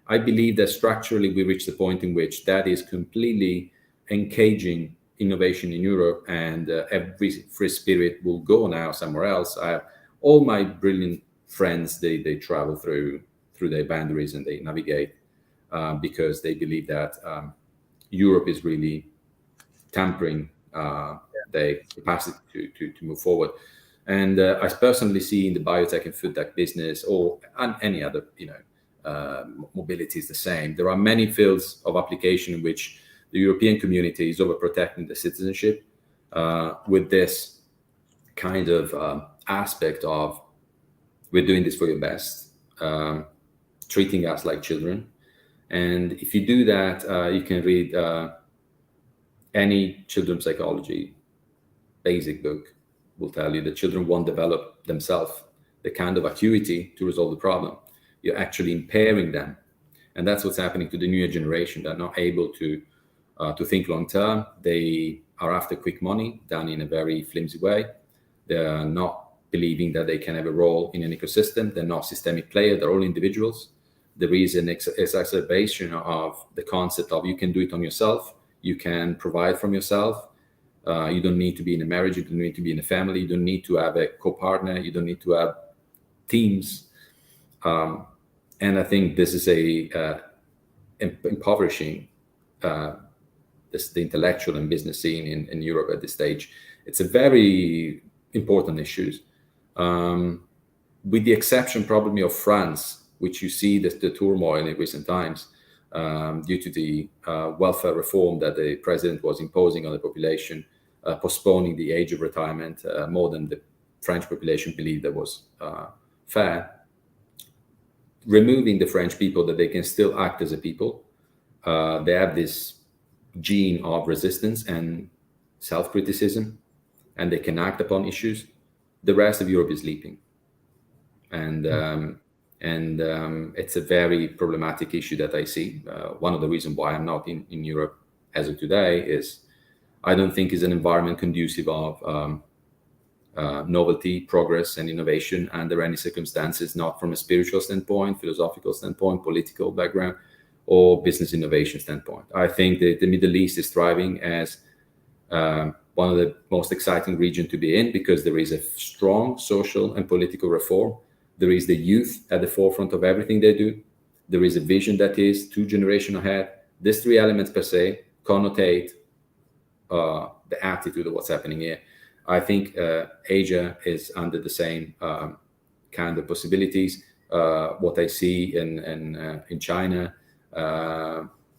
I believe that structurally we reach the point in which that is completely engaging innovation in Europe, and every free spirit will go now somewhere else. I have all my brilliant friends. They travel through their boundaries and they navigate because they believe that Europe is really tampering their capacity to move forward. And I personally see in the biotech and food tech business, or any other, mobility is the same. There are many fields of application in which the European community is overprotecting the citizenship with this kind of aspect of we're doing this for your best, treating us like children. And if you do that, you can read any children's psychology basic book will tell you that children won't develop themselves the kind of acuity to resolve the problem. You're actually impairing them, and that's what's happening to the newer generation. They're not able to think long term. They are after quick money done in a very flimsy way. They're not believing that they can have a role in an ecosystem. They're not systemic players. They're all individuals. There is an exacerbation of the concept of you can do it on yourself. You can provide from yourself. You don't need to be in a marriage. You don't need to be in a family. You don't need to have a co-partner. You don't need to have teams. And I think this is impoverishing the intellectual and business scene in Europe at this stage. It's a very important issue, with the exception probably of France, which you see the turmoil in recent times due to the welfare reform that the president was imposing on the population, postponing the age of retirement more than the French population believed that was fair, removing the French people that they can still act as a people. They have this gene of resistance and self-criticism, and they can act upon issues. The rest of Europe is sleeping, and it's a very problematic issue that I see. One of the reasons why I'm not in Europe as of today is I don't think it's an environment conducive of novelty, progress, and innovation under any circumstances, not from a spiritual standpoint, philosophical standpoint, political background, or business innovation standpoint. I think that the Middle East is thriving as one of the most exciting regions to be in, because there is a strong social and political reform. There is the youth at the forefront of everything they do. There is a vision that is 2 generations ahead. These 3 elements per se connotate the attitude of what's happening here. I think Asia is under the same kind of possibilities. What I see in China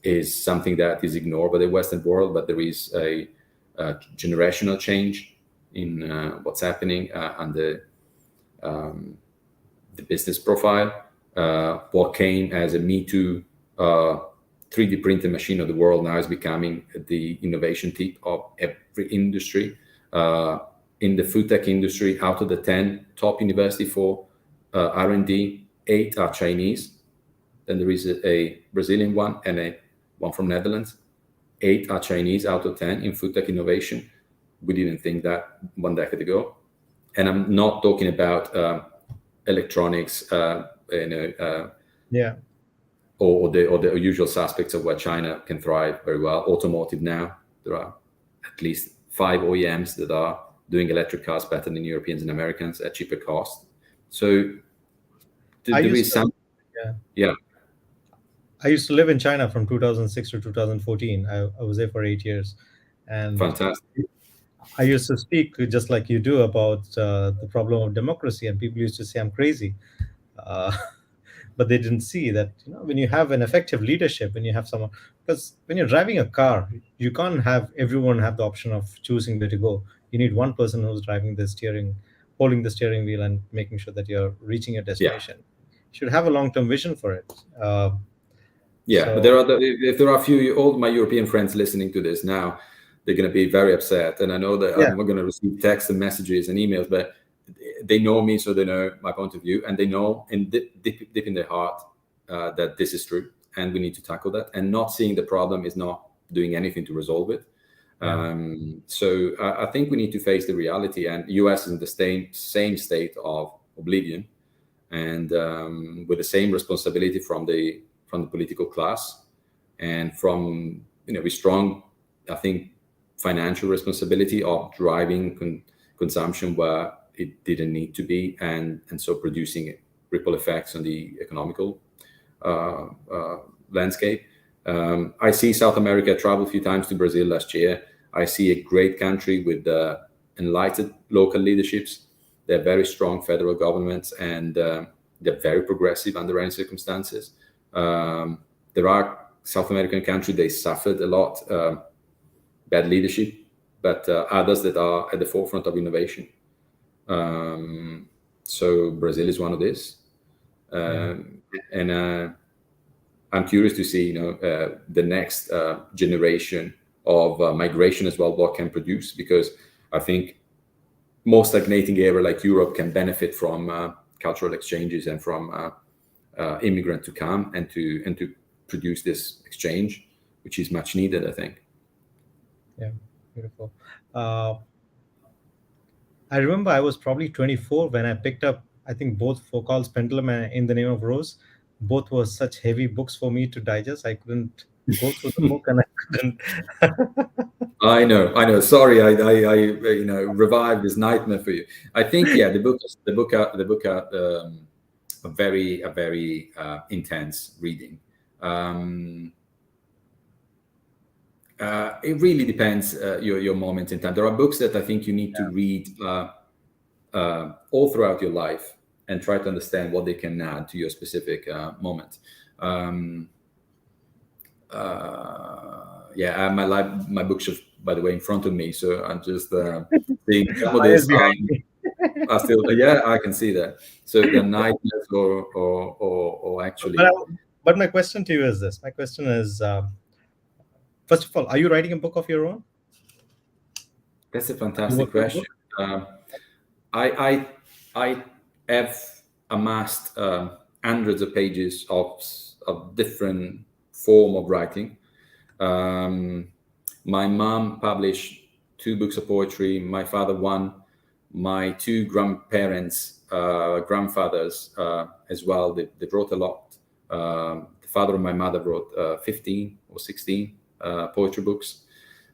is something that is ignored by the Western world, but there is a generational change in what's happening and the business profile. What came as a Me Too 3D printed machine of the world now is becoming the innovation tip of every industry. In the food tech industry, out of the 10 top university for R&D, 8 are Chinese. Then there is a Brazilian one and one from Netherlands. 8 are Chinese out of 10 in food tech innovation. We didn't think that 1 decade ago. And I'm not talking about electronics, Yeah. or the usual suspects of where China can thrive very well. Automotive now, there are at least 5 OEMs that are doing electric cars better than Europeans and Americans at cheaper cost. So there is some, yeah. I used to live in China from 2006 to 2014. I was there for 8 years, and Fantastic. I used to speak just like you do about the problem of democracy, and people used to say I'm crazy, uh, but they didn't see that, when you have an effective leadership, when you have someone, because when you're driving a car, you can't have everyone have the option of choosing where to go. You need one person who's driving the steering, holding the steering wheel, and making sure that you're reaching your Yeah. destination. You should have a long-term vision for it. Yeah, but if there are a few all my European friends listening to this now, they're going to be very upset. And I know that I'm going to receive texts and messages and emails, but they know me, so they know my point of view, and they know deep in their heart that this is true, and we need to tackle that. And not seeing the problem is not doing anything to resolve it. So I think we need to face the reality, and US is in the same state of oblivion, and with the same responsibility from the political class, and from with strong, I think, financial responsibility of driving consumption where it didn't need to be, and so producing ripple effects on the economical landscape. I see South America. I traveled a few times to Brazil last year. I see a great country with enlightened local leaderships. They're very strong federal governments, and they're very progressive under any circumstances. There are South American countries, they suffered a lot, bad leadership, but others that are at the forefront of innovation. So Brazil is one of these. And I'm curious to see, the next generation of migration as well, what can produce, because I think most stagnating area like Europe can benefit from cultural exchanges and from immigrant to come and to produce this exchange, which is much needed, I think. Yeah, beautiful. I remember I was probably 24 when I picked up, I think, both Foucault's Pendulum and In the Name of Rose. Both were such heavy books for me to digest. I couldn't go through the book, and I couldn't. I know. Sorry, I revived this nightmare for you. I think, yeah, the book are a very intense reading. It really depends your moment in time. There are books that I think you need to read all throughout your life and try to understand what they can add to your specific moment. I have my bookshelf, by the way, in front of me, so I'm just seeing some of this. I still, I can see that. So the nightmares or actually. But my question to you is this. My question is, first of all, are you writing a book of your own? That's a You fantastic work with the question. book? Um, I I have amassed hundreds of pages of different form of writing. Um, my mom published two books of poetry. My father one. My two grandparents, grandfathers as well. They wrote a lot. The father of my mother wrote 15 or 16 poetry books.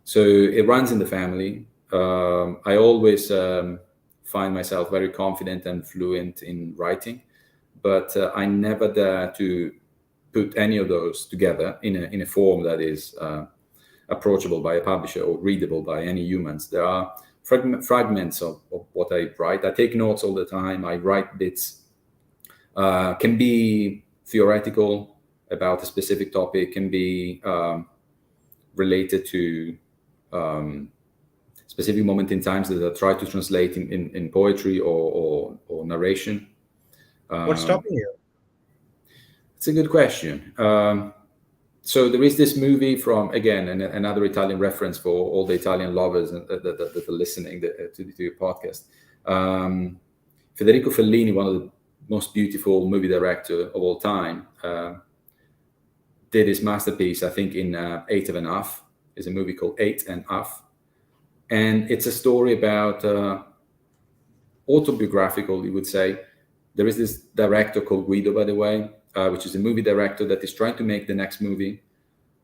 So it runs in the family. I always find myself very confident and fluent in writing, but I never dare to put any of those together in a form that is approachable by a publisher or readable by any humans. There are fragments of what I write. I take notes all the time. I write bits. Can be theoretical about a specific topic, can be related to specific moment in times that I try to translate in poetry or narration. What's stopping you? It's a good question. So there is this movie from, again, another Italian reference for all the Italian lovers that are listening to your podcast. Federico Fellini, one of the most beautiful movie director of all time, did his masterpiece, I think, in Eight and a Half. Is a movie called Eight and a Half. And it's a story about autobiographical, you would say. There is this director called Guido, by the way, which is a movie director that is trying to make the next movie,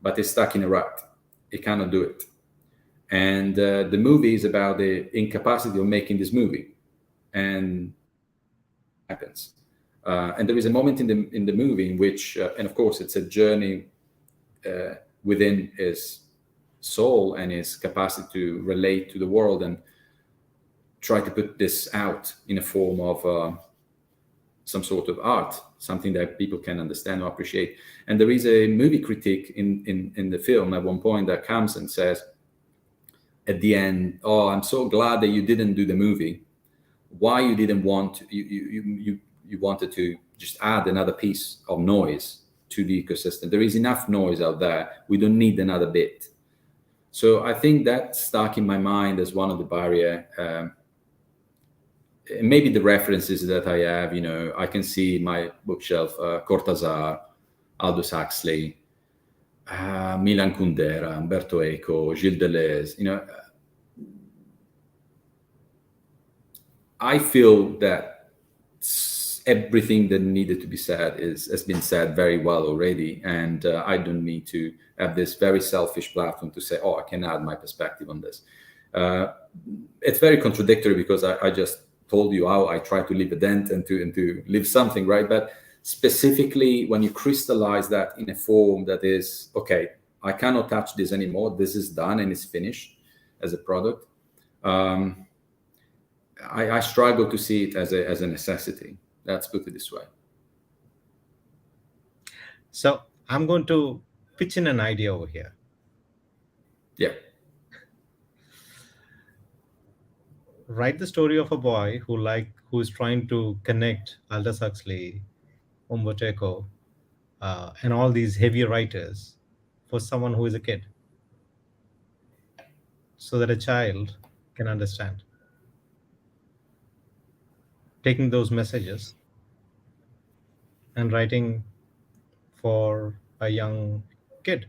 but is stuck in a rut. He cannot do it. And the movie is about the incapacity of making this movie. And happens. And there is a moment in the movie in which, and of course, it's a journey within his soul and his capacity to relate to the world and try to put this out in a form of some sort of art, something that people can understand or appreciate. And there is a movie critic in the film at one point that comes and says at the end, "Oh, I'm so glad that you didn't do the movie. Why you didn't want you wanted to just add another piece of noise to the ecosystem. There is enough noise out there. We don't need another bit." So I think that stuck in my mind as one of the barrier. Maybe the references that I have, I can see my bookshelf, Cortázar, Aldous Huxley, Milan Kundera, Umberto Eco, Gilles Deleuze. I feel that everything that needed to be said has been said very well already, and I don't need to have this very selfish platform to say, "Oh, I can add my perspective on this." It's very contradictory because I just told you how I try to leave a dent and to leave something, right? But specifically, when you crystallize that in a form that is, okay, I cannot touch this anymore. This is done and it's finished as a product. I struggle to see it as a necessity. Let's put it this way. So I'm going to pitch in an idea over here. Yeah. Write the story of a boy who is trying to connect Aldous Huxley, Umberto Eco, and all these heavy writers for someone who is a kid, so that a child can understand. Taking those messages and writing for a young kid,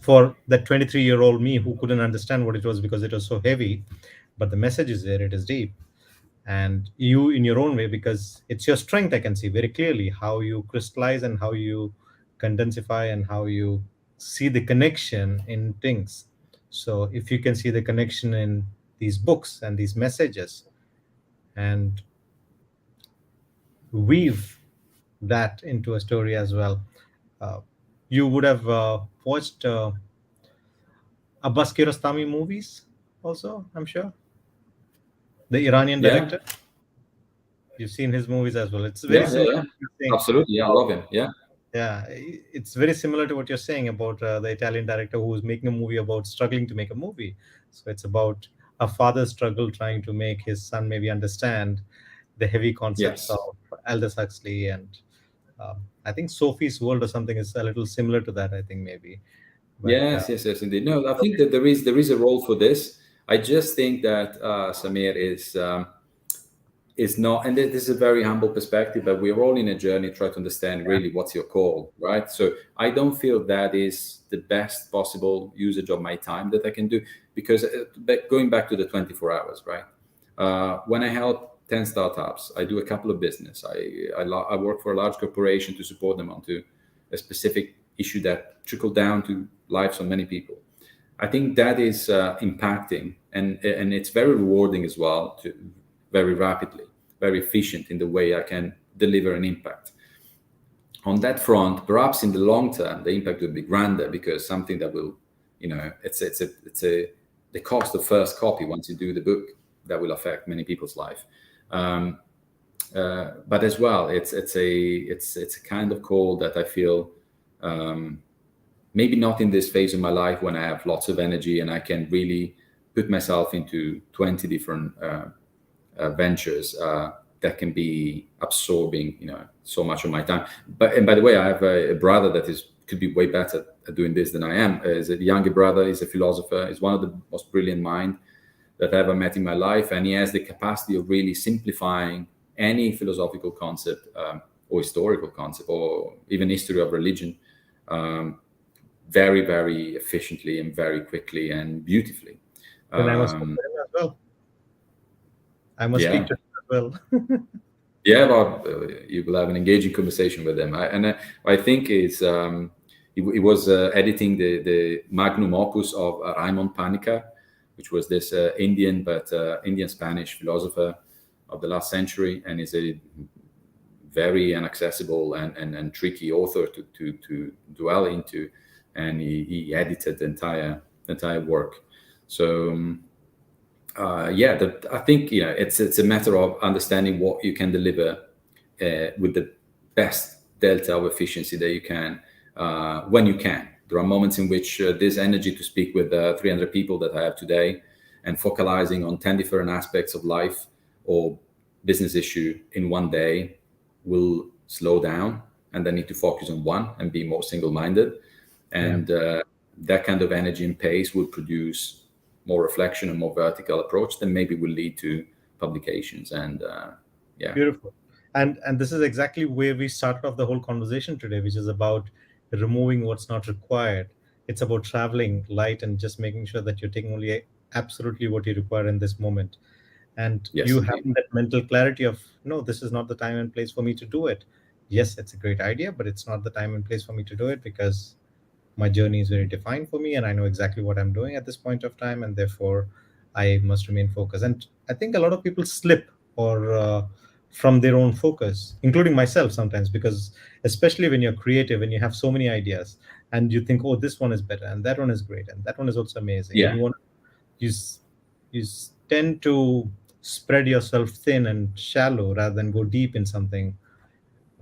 for that 23-year-old me who couldn't understand what it was because it was so heavy, but the message is there, it is deep. And you, in your own way, because it's your strength, I can see very clearly how you crystallize and how you condensify and how you see the connection in things. So if you can see the connection in these books and these messages and weave that into a story as well. You would have watched Abbas Kiarostami movies also, I'm sure. The Iranian Yeah. director. You've seen his movies as well. It's very Yeah. Yeah. similar Yeah. to what you're saying Absolutely. Yeah. I about, love him. Yeah. yeah, it's very similar to what you're saying about the Italian director who's making a movie about struggling to make a movie. So it's about a father's struggle trying to make his son maybe understand the heavy concepts Yes. of Aldous Huxley and I think Sophie's World or something is a little similar to that. I think maybe, but Yes. Yes. Yes. Indeed. No, I think that there is a role for this. I just think that Samir is not, and this is a very humble perspective, but we're all in a journey try to understand really what's your call, right? So I don't feel that is the best possible usage of my time that I can do, because going back to the 24 hours, right? When I help 10 startups, I do a couple of business. I work for a large corporation to support them onto a specific issue that trickle down to lives of many people. I think that is impacting, and it's very rewarding as well, to very rapidly, very efficient in the way I can deliver an impact. On that front, perhaps in the long term, the impact will be grander, because something that will, it's the cost of first copy once you do the book that will affect many people's life. But as well, it's a kind of call that I feel maybe not in this phase of my life when I have lots of energy and I can really put myself into 20 different ventures that can be absorbing, so much of my time. And by the way, I have a brother that could be way better at doing this than I am. He's a younger brother. He's a philosopher. He's one of the most brilliant minds that I ever met in my life, and he has the capacity of really simplifying any philosophical concept or historical concept or even history of religion very, very efficiently and very quickly and beautifully. Then I must talk to him as well. I must speak to him as well. Yeah, well, you will have an engaging conversation with him. I think he was editing the magnum opus of Raimon Panica, which was this Indian Spanish philosopher of the last century, and is a very inaccessible and tricky author to dwell into. And he edited the entire work. So I think it's a matter of understanding what you can deliver with the best delta of efficiency that you can when you can. There are moments in which this energy to speak with 300 people that I have today and focalizing on 10 different aspects of life or business issue in one day will slow down, and I need to focus on one and be more single-minded. And that kind of energy and pace will produce more reflection and more vertical approach that maybe will lead to publications. And Beautiful. And this is exactly where we started off the whole conversation today, which is about removing what's not required. It's about traveling light and just making sure that you're taking only absolutely what you require in this moment. And yes, you indeed. having that mental clarity of, no, this is not the time and place for me to do it. Yes, it's a great idea, but it's not the time and place for me to do it, because my journey is very defined for me and I know exactly what I'm doing at this point of time, and therefore I must remain focused. And I think a lot of people slip or from their own focus, including myself sometimes, because especially when you're creative and you have so many ideas and you think, oh, this one is better and that one is great and that one is also amazing, and you tend to spread yourself thin and shallow rather than go deep in something.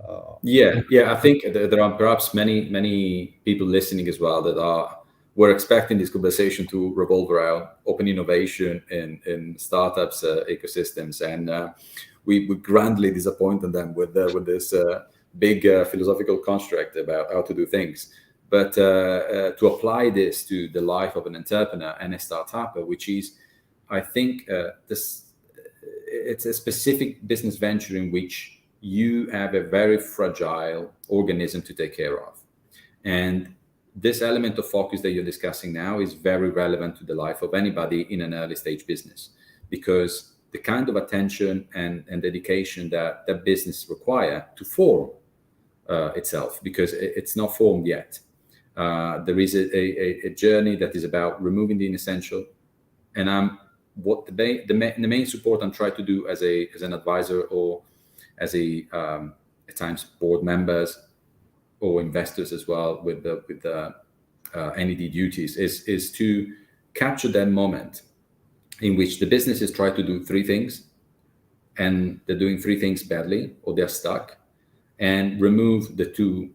I think there are perhaps many people listening as well that were expecting this conversation to revolve around open innovation in startups ecosystems, and we grandly disappointed them with this big philosophical construct about how to do things. But to apply this to the life of an entrepreneur and a startup, which is, I think, it's a specific business venture in which you have a very fragile organism to take care of. And this element of focus that you're discussing now is very relevant to the life of anybody in an early stage business, because the kind of attention and dedication that that business require to form itself, because it's not formed yet. There is a journey that is about removing the inessential. And the main support I'm trying to do as an advisor or as at times board members or investors as well with the NED duties is to capture that moment in which the businesses try to do three things and they're doing three things badly or they're stuck, and remove the two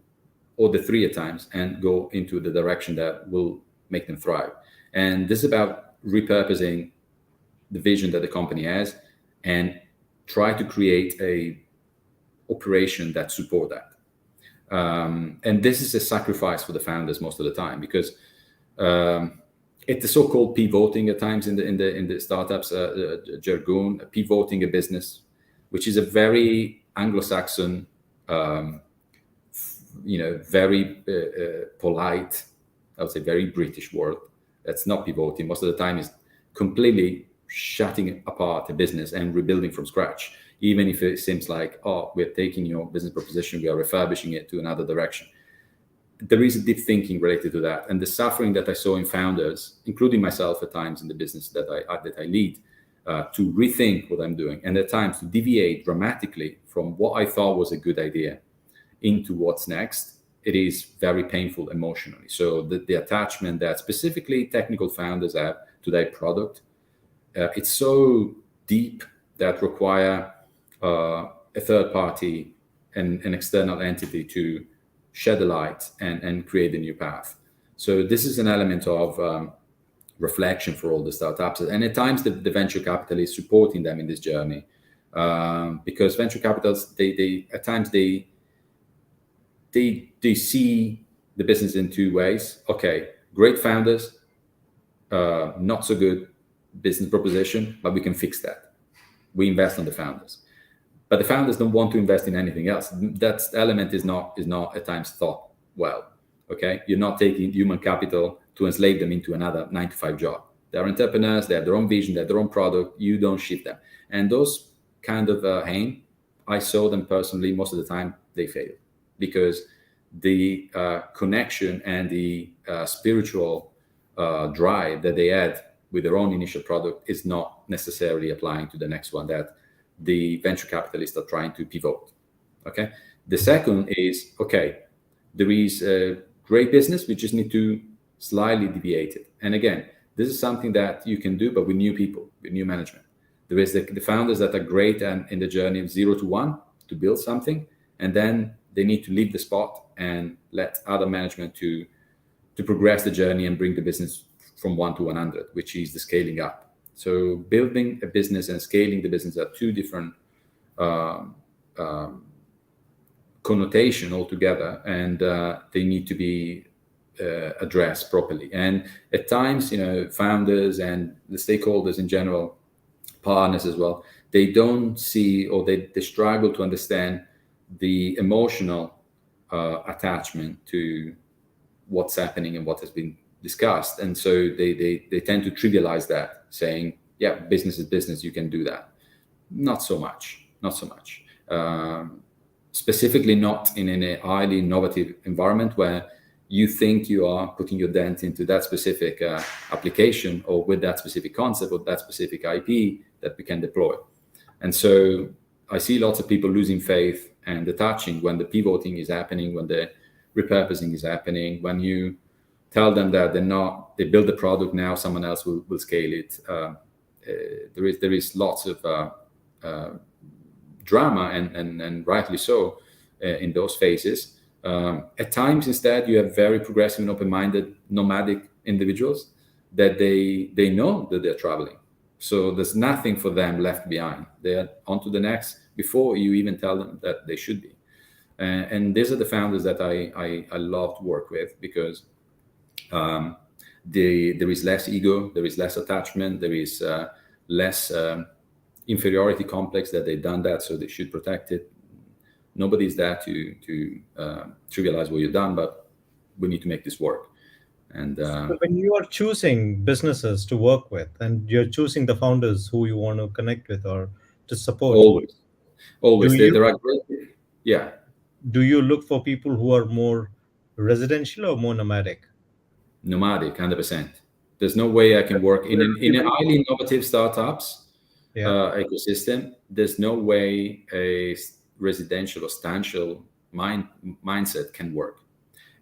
or the three at times and go into the direction that will make them thrive. And this is about repurposing the vision that the company has and try to create a operation that support that. And this is a sacrifice for the founders most of the time, because it's the so-called pivoting at times in the startups jargon, pivoting a business, which is a very Anglo-Saxon, very polite, I would say very British word. That's not pivoting. Most of the time is completely shutting apart a business and rebuilding from scratch, even if it seems like, oh, we're taking your business proposition, we are refurbishing it to another direction. There is a deep thinking related to that, and the suffering that I saw in founders, including myself at times in the business that I lead, to rethink what I'm doing, and at times to deviate dramatically from what I thought was a good idea into what's next. It is very painful emotionally. So the attachment that specifically technical founders have to their product, it's so deep that require a third party and an external entity to shed the light and create a new path. So this is an element of reflection for all the startups, and at times the venture capital is supporting them in this journey, because venture capitals, they at times they see the business in two ways. Okay, great founders, not so good business proposition, but we can fix that. We invest on the founders. But the founders don't want to invest in anything else. That element is not at times thought well. Okay, you're not taking human capital to enslave them into another 9-to-5 job. They're entrepreneurs. They have their own vision. They have their own product. You don't shift them. And those kind of aim, I saw them personally. Most of the time, they fail because the connection and the spiritual drive that they had with their own initial product is not necessarily applying to the next one that the venture capitalists are trying to pivot. Okay. The second is, okay, there is a great business. We just need to slightly deviate it. And again, this is something that you can do, but with new people, with new management. There is the founders that are great and in the journey of 0 to 1 to build something. And then they need to leave the spot and let other management to progress the journey and bring the business from 1 to 100, which is the scaling up. So building a business and scaling the business are two different connotation altogether, and they need to be addressed properly. And at times, founders and the stakeholders in general, partners as well, they don't see, or they struggle to understand the emotional attachment to what's happening and what has been discussed. And so they tend to trivialize that, saying, yeah, business is business, you can do that. Not so much. Specifically not in a highly innovative environment where you think you are putting your dent into that specific application, or with that specific concept or that specific IP that we can deploy. And so I see lots of people losing faith and detaching when the pivoting is happening, when the repurposing is happening, when you tell them that they build the product now, someone else will scale it. There is lots of drama, and rightly so, in those phases. At times, instead, you have very progressive and open-minded nomadic individuals that they know that they're traveling. So there's nothing for them left behind. They are on to the next before you even tell them that they should be. And these are the founders that I love to work with, because there is less ego, there is less attachment, there is less inferiority complex that they've done that, so they should protect it. Nobody's there to trivialize what you've done, but we need to make this work. And so when you are choosing businesses to work with, and you're choosing the founders who you want to connect with or to support, always do there are great, yeah. Do you look for people who are more residential or more nomadic? Nomadic, 100%. There's no way I can work in a highly innovative startups ecosystem. There's no way a residential or stanchial mindset can work.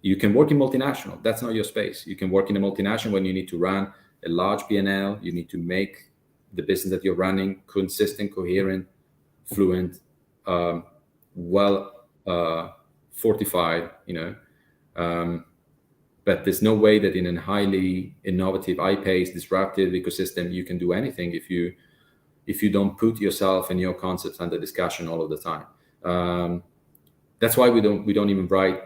You can work in multinational. That's not your space. You can work in a multinational when you need to run a large P&L. You need to make the business that you're running consistent, coherent, fluent, fortified, but there's no way that in a highly innovative, high-paced, disruptive ecosystem you can do anything if you don't put yourself and your concepts under discussion all of the time. That's why we don't even write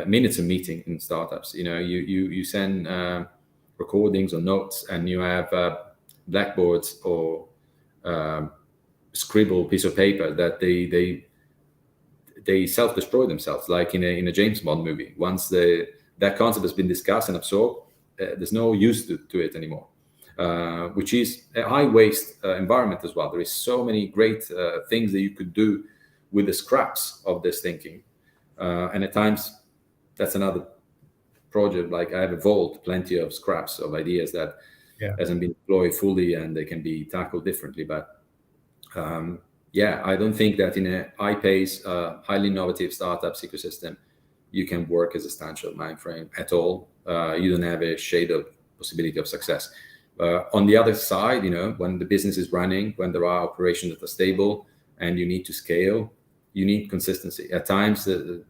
minutes of meeting in startups. You send recordings or notes, and you have blackboards or scribble piece of paper that they self-destroy themselves, like in a James Bond movie. Once that concept has been discussed and absorbed, there's no use to it anymore, which is a high waste environment as well. There is so many great things that you could do with the scraps of this thinking, and at times that's another project. Like I have a vault, plenty of scraps of ideas that hasn't been deployed fully, and they can be tackled differently. But I don't think that in a high-paced, highly innovative startups ecosystem, you can work as a standstill mind frame at all. You don't have a shade of possibility of success. On the other side, when the business is running, when there are operations that are stable and you need to scale, you need consistency. At times, the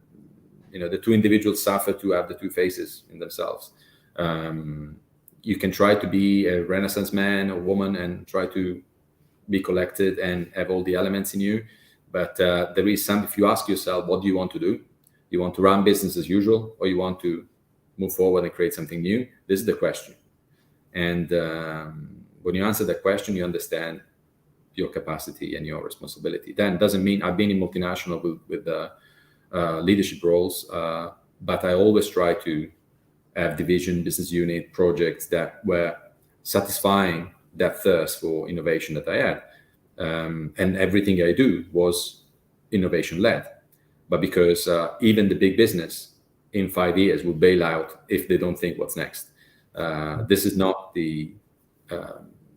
two individuals suffer to have the two faces in themselves. You can try to be a Renaissance man or woman and try to be collected and have all the elements in you. But there is some, if you ask yourself, what do you want to do? You want to run business as usual, or you want to move forward and create something new? This is the question. And when you answer that question, you understand your capacity and your responsibility. Then doesn't mean I've been in multinational with leadership roles, but I always try to have division, business unit projects that were satisfying that thirst for innovation that I had. And everything I do was innovation led. But because even the big business in 5 years will bail out if they don't think what's next. This is not the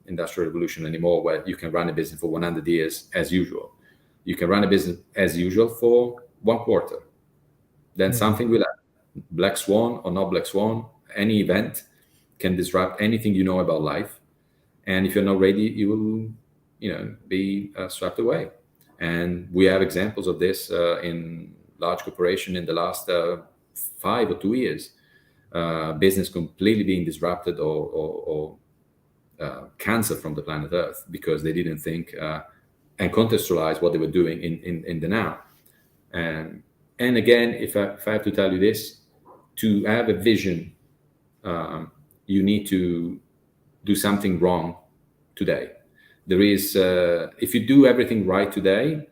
industrial revolution anymore, where you can run a business for 100 years as usual. You can run a business as usual for 1 quarter. Then something will happen. Black swan or not black swan, any event can disrupt anything you know about life. And if you're not ready, you will, be swept away. And we have examples of this in large corporation in the last 5 or 2 years. Business completely being disrupted or cancer from the planet Earth because they didn't think and contextualize what they were doing in the now. And again, if I have to tell you this, to have a vision, you need to do something wrong today. There is, if you do everything right today,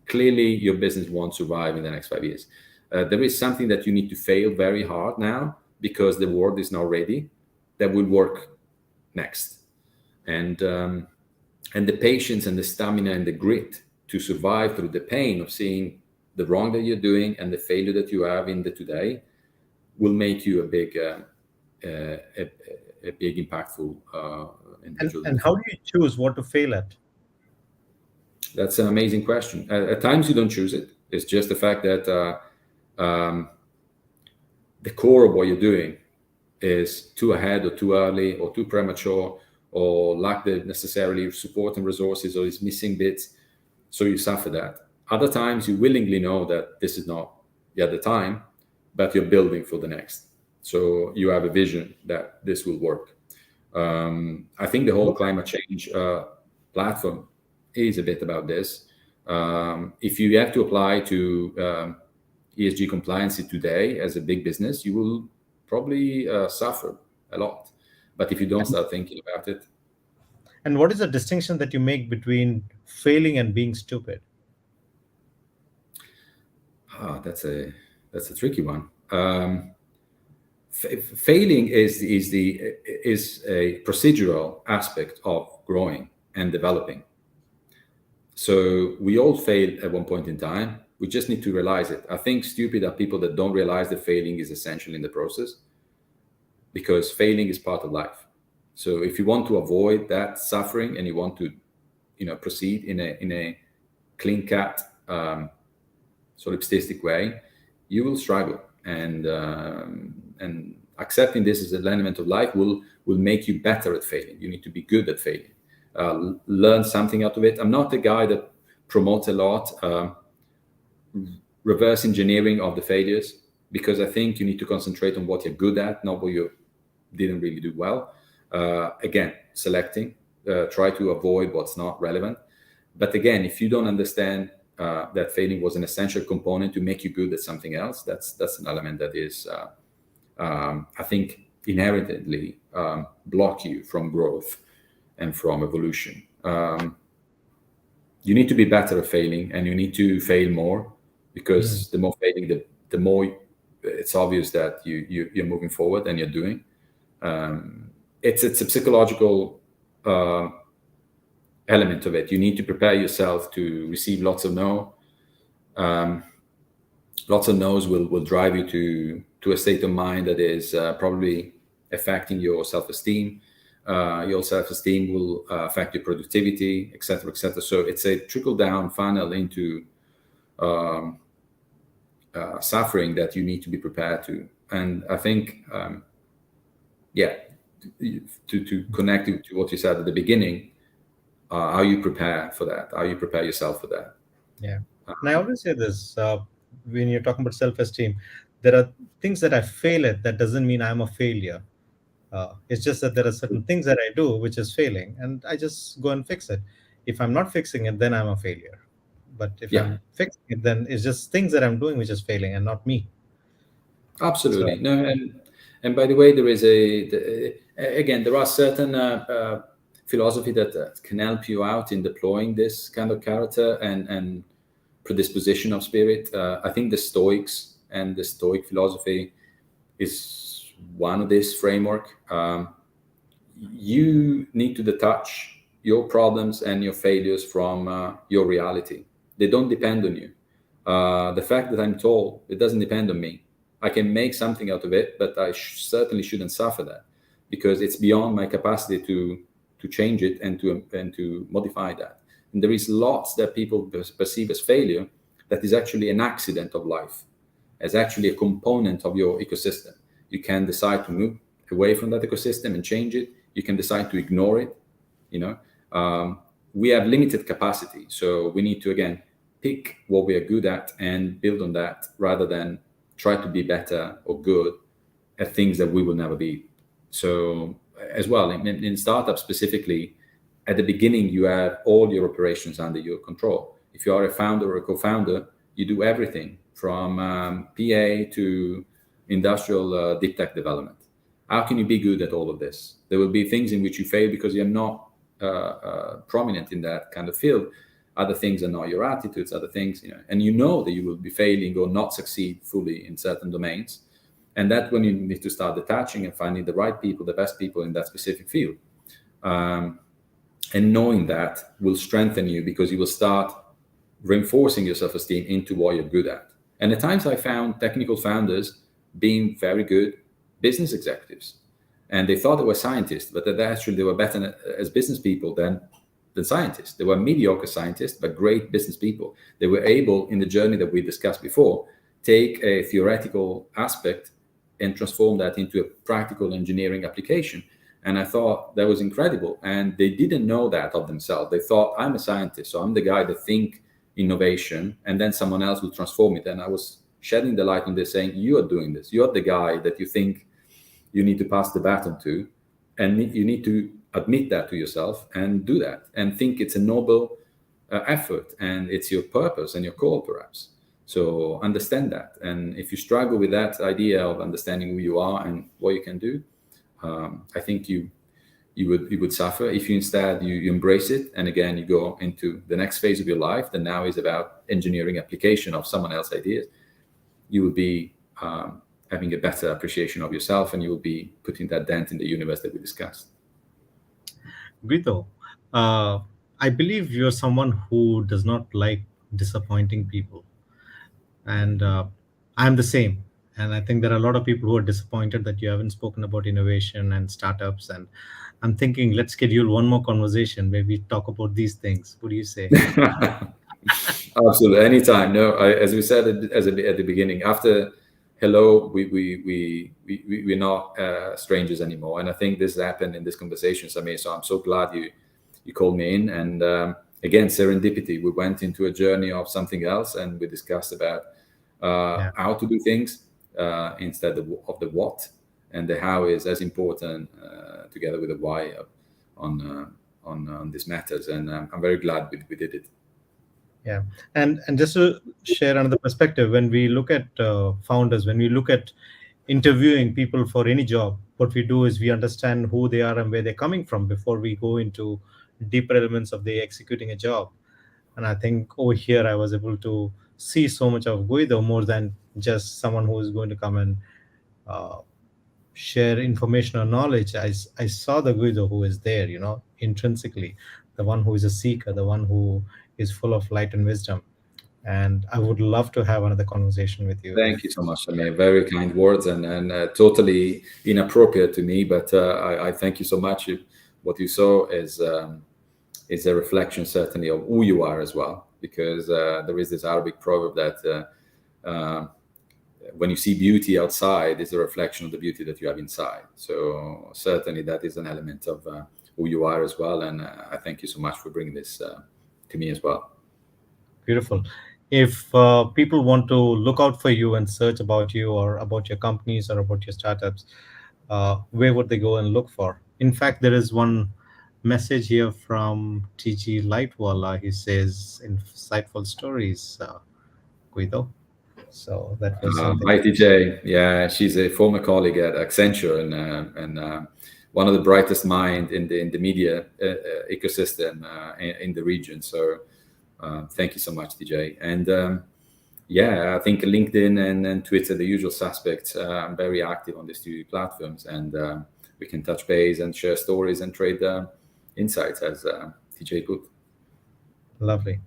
clearly your business won't survive in the next 5 years. There is something that you need to fail very hard now because the world is not ready, that will work next. And the patience and the stamina and the grit to survive through the pain of seeing the wrong that you're doing and the failure that you have in the today will make you a big impactful individual. And how do you choose what to fail at? That's an amazing question. At times you don't choose it. It's just the fact that the core of what you're doing is too ahead or too early or too premature or lack the necessarily support and resources or is missing bits. So you suffer that. Other times you willingly know that this is not yet the time, but you're building for the next. So you have a vision that this will work. I think the whole climate change platform is a bit about this. If you have to apply to ESG compliance today as a big business, you will probably suffer a lot. But if you don't start thinking about it. And what is the distinction that you make between failing and being stupid? That's a tricky one. Failing is a procedural aspect of growing and developing. So we all fail at one point in time. We just need to realize it. I think stupid are people that don't realize that failing is essential in the process, because failing is part of life. So if you want to avoid that suffering and you want to, proceed in a clean cut, solipsistic way, you will struggle. And accepting this as an element of life will make you better at failing. You need to be good at failing. Learn something out of it. I'm not a guy that promotes a lot reverse engineering of the failures, because I think you need to concentrate on what you're good at, not what you didn't really do well. Again, selecting, try to avoid what's not relevant. But again, if you don't understand that failing was an essential component to make you good at something else, that's an element that is, I think, inherently block you from growth and from evolution. You need to be better at failing, and you need to fail more, because the more failing, the more it's obvious that you're moving forward and you're doing. It's a psychological element of it. You need to prepare yourself to receive lots of no. Lots of no's will drive you to a state of mind that is probably affecting your self-esteem. Your self-esteem will affect your productivity, etc., etc. So it's a trickle-down funnel into suffering that you need to be prepared to. And I think, to connect to what you said at the beginning, how you prepare for that, how you prepare yourself for that. Yeah. And I always say this, when you're talking about self-esteem, there are things that I fail at. That doesn't mean I'm a failure. It's just that there are certain things that I do which is failing, and I just go and fix it. If I'm not fixing it, then I'm a failure. But if Yeah, I'm fixing it, then it's just things that I'm doing which is failing and not me. So absolutely. No, and by the way, there is again, there are certain philosophy that can help you out in deploying this kind of character and predisposition of spirit. I think the Stoics and the Stoic philosophy is one of this framework. You need to detach your problems and your failures from your reality. They don't depend on you. The fact that I'm tall, it doesn't depend on me. I can make something out of it, but I certainly shouldn't suffer that, because it's beyond my capacity to change it and to modify that. And there is lots that people perceive as failure that is actually an accident of life, as actually a component of your ecosystem. You can decide to move away from that ecosystem and change it. You can decide to ignore it. We have limited capacity, so we need to, again, pick what we are good at and build on that, rather than try to be better or good at things that we will never be. So as well, in startups specifically, at the beginning, you have all your operations under your control. If you are a founder or a co-founder, you do everything from PA to industrial deep tech development. How can you be good at all of this? There will be things in which you fail because you're not prominent in that kind of field. Other things are not your attitudes, other things, and you know that you will be failing or not succeed fully in certain domains. And that's when you need to start detaching and finding the right people, the best people in that specific field. And knowing that will strengthen you, because you will start reinforcing your self-esteem into what you're good at. And at times I found technical founders being very good business executives. And they thought they were scientists, but that actually they were better as business people than scientists. They were mediocre scientists, but great business people. They were able, in the journey that we discussed before, take a theoretical aspect and transform that into a practical engineering application. And I thought that was incredible. And they didn't know that of themselves. They thought, I'm a scientist, so I'm the guy that think innovation, and then someone else will transform it. And I was shedding the light on this, saying, you are doing this. You're the guy that you think you need to pass the baton to, and you need to admit that to yourself and do that, and think it's a noble effort, and it's your purpose and your call, perhaps. So understand that. And if you struggle with that idea of understanding who you are and what you can do, I think you would suffer. If you instead you embrace it, and again you go into the next phase of your life that now is about engineering application of someone else's ideas, you will be having a better appreciation of yourself, and you will be putting that dent in the universe that we discussed. Guido, I believe you're someone who does not like disappointing people, and I'm the same. And I think there are a lot of people who are disappointed that you haven't spoken about innovation and startups. And I'm thinking, let's schedule one more conversation where we talk about these things. What do you say? Absolutely, anytime. No, as we said at the beginning, after hello, we're not strangers anymore. And I think this happened in this conversation, Samir. So I'm so glad you called me in. And again, serendipity. We went into a journey of something else, and we discussed about Yeah. how to do things instead of the what, and the how is as important together with the why on these matters. And I'm very glad we did it. Yeah, and just to share another perspective, when we look at founders, when we look at interviewing people for any job, what we do is we understand who they are and where they're coming from before we go into deeper elements of the executing a job. And I think over here I was able to see so much of Guido more than just someone who is going to come and uh, share information or knowledge. I saw the Guido who is there, intrinsically, the one who is a seeker, the one who is full of light and wisdom. And I would love to have another conversation with you if Thank you so much. I mean, very kind words and totally inappropriate to me, but I thank you so much. What you saw is a reflection certainly of who you are as well, because there is this Arabic proverb that when you see beauty outside, it's a reflection of the beauty that you have inside. So certainly that is an element of who you are as well. And I thank you so much for bringing this to me as well. beautiful. If people want to look out for you and search about you or about your companies or about your startups, where would they go and look for? In fact, there is one message here from TG Lightwalla. He says, insightful stories, Guido. So that was something. Hi, TJ. Yeah, she's a former colleague at Accenture and one of the brightest mind in the media ecosystem in the region. So thank you so much, TJ. And yeah, I think LinkedIn and Twitter, the usual suspects. I'm very active on these two platforms, and we can touch base and share stories and trade insights, as TJ put. Lovely.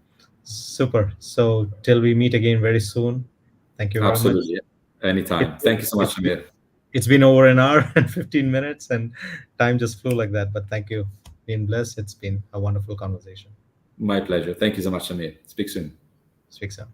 Super. So till we meet again very soon. Thank you very much. Absolutely. Anytime. It, Thank you so it's much, Samir. it's been over an hour and 15 minutes, and time just flew like that. But thank you. Been blessed. It's been a wonderful conversation. My pleasure. Thank you so much, Samir. Speak soon. Speak soon.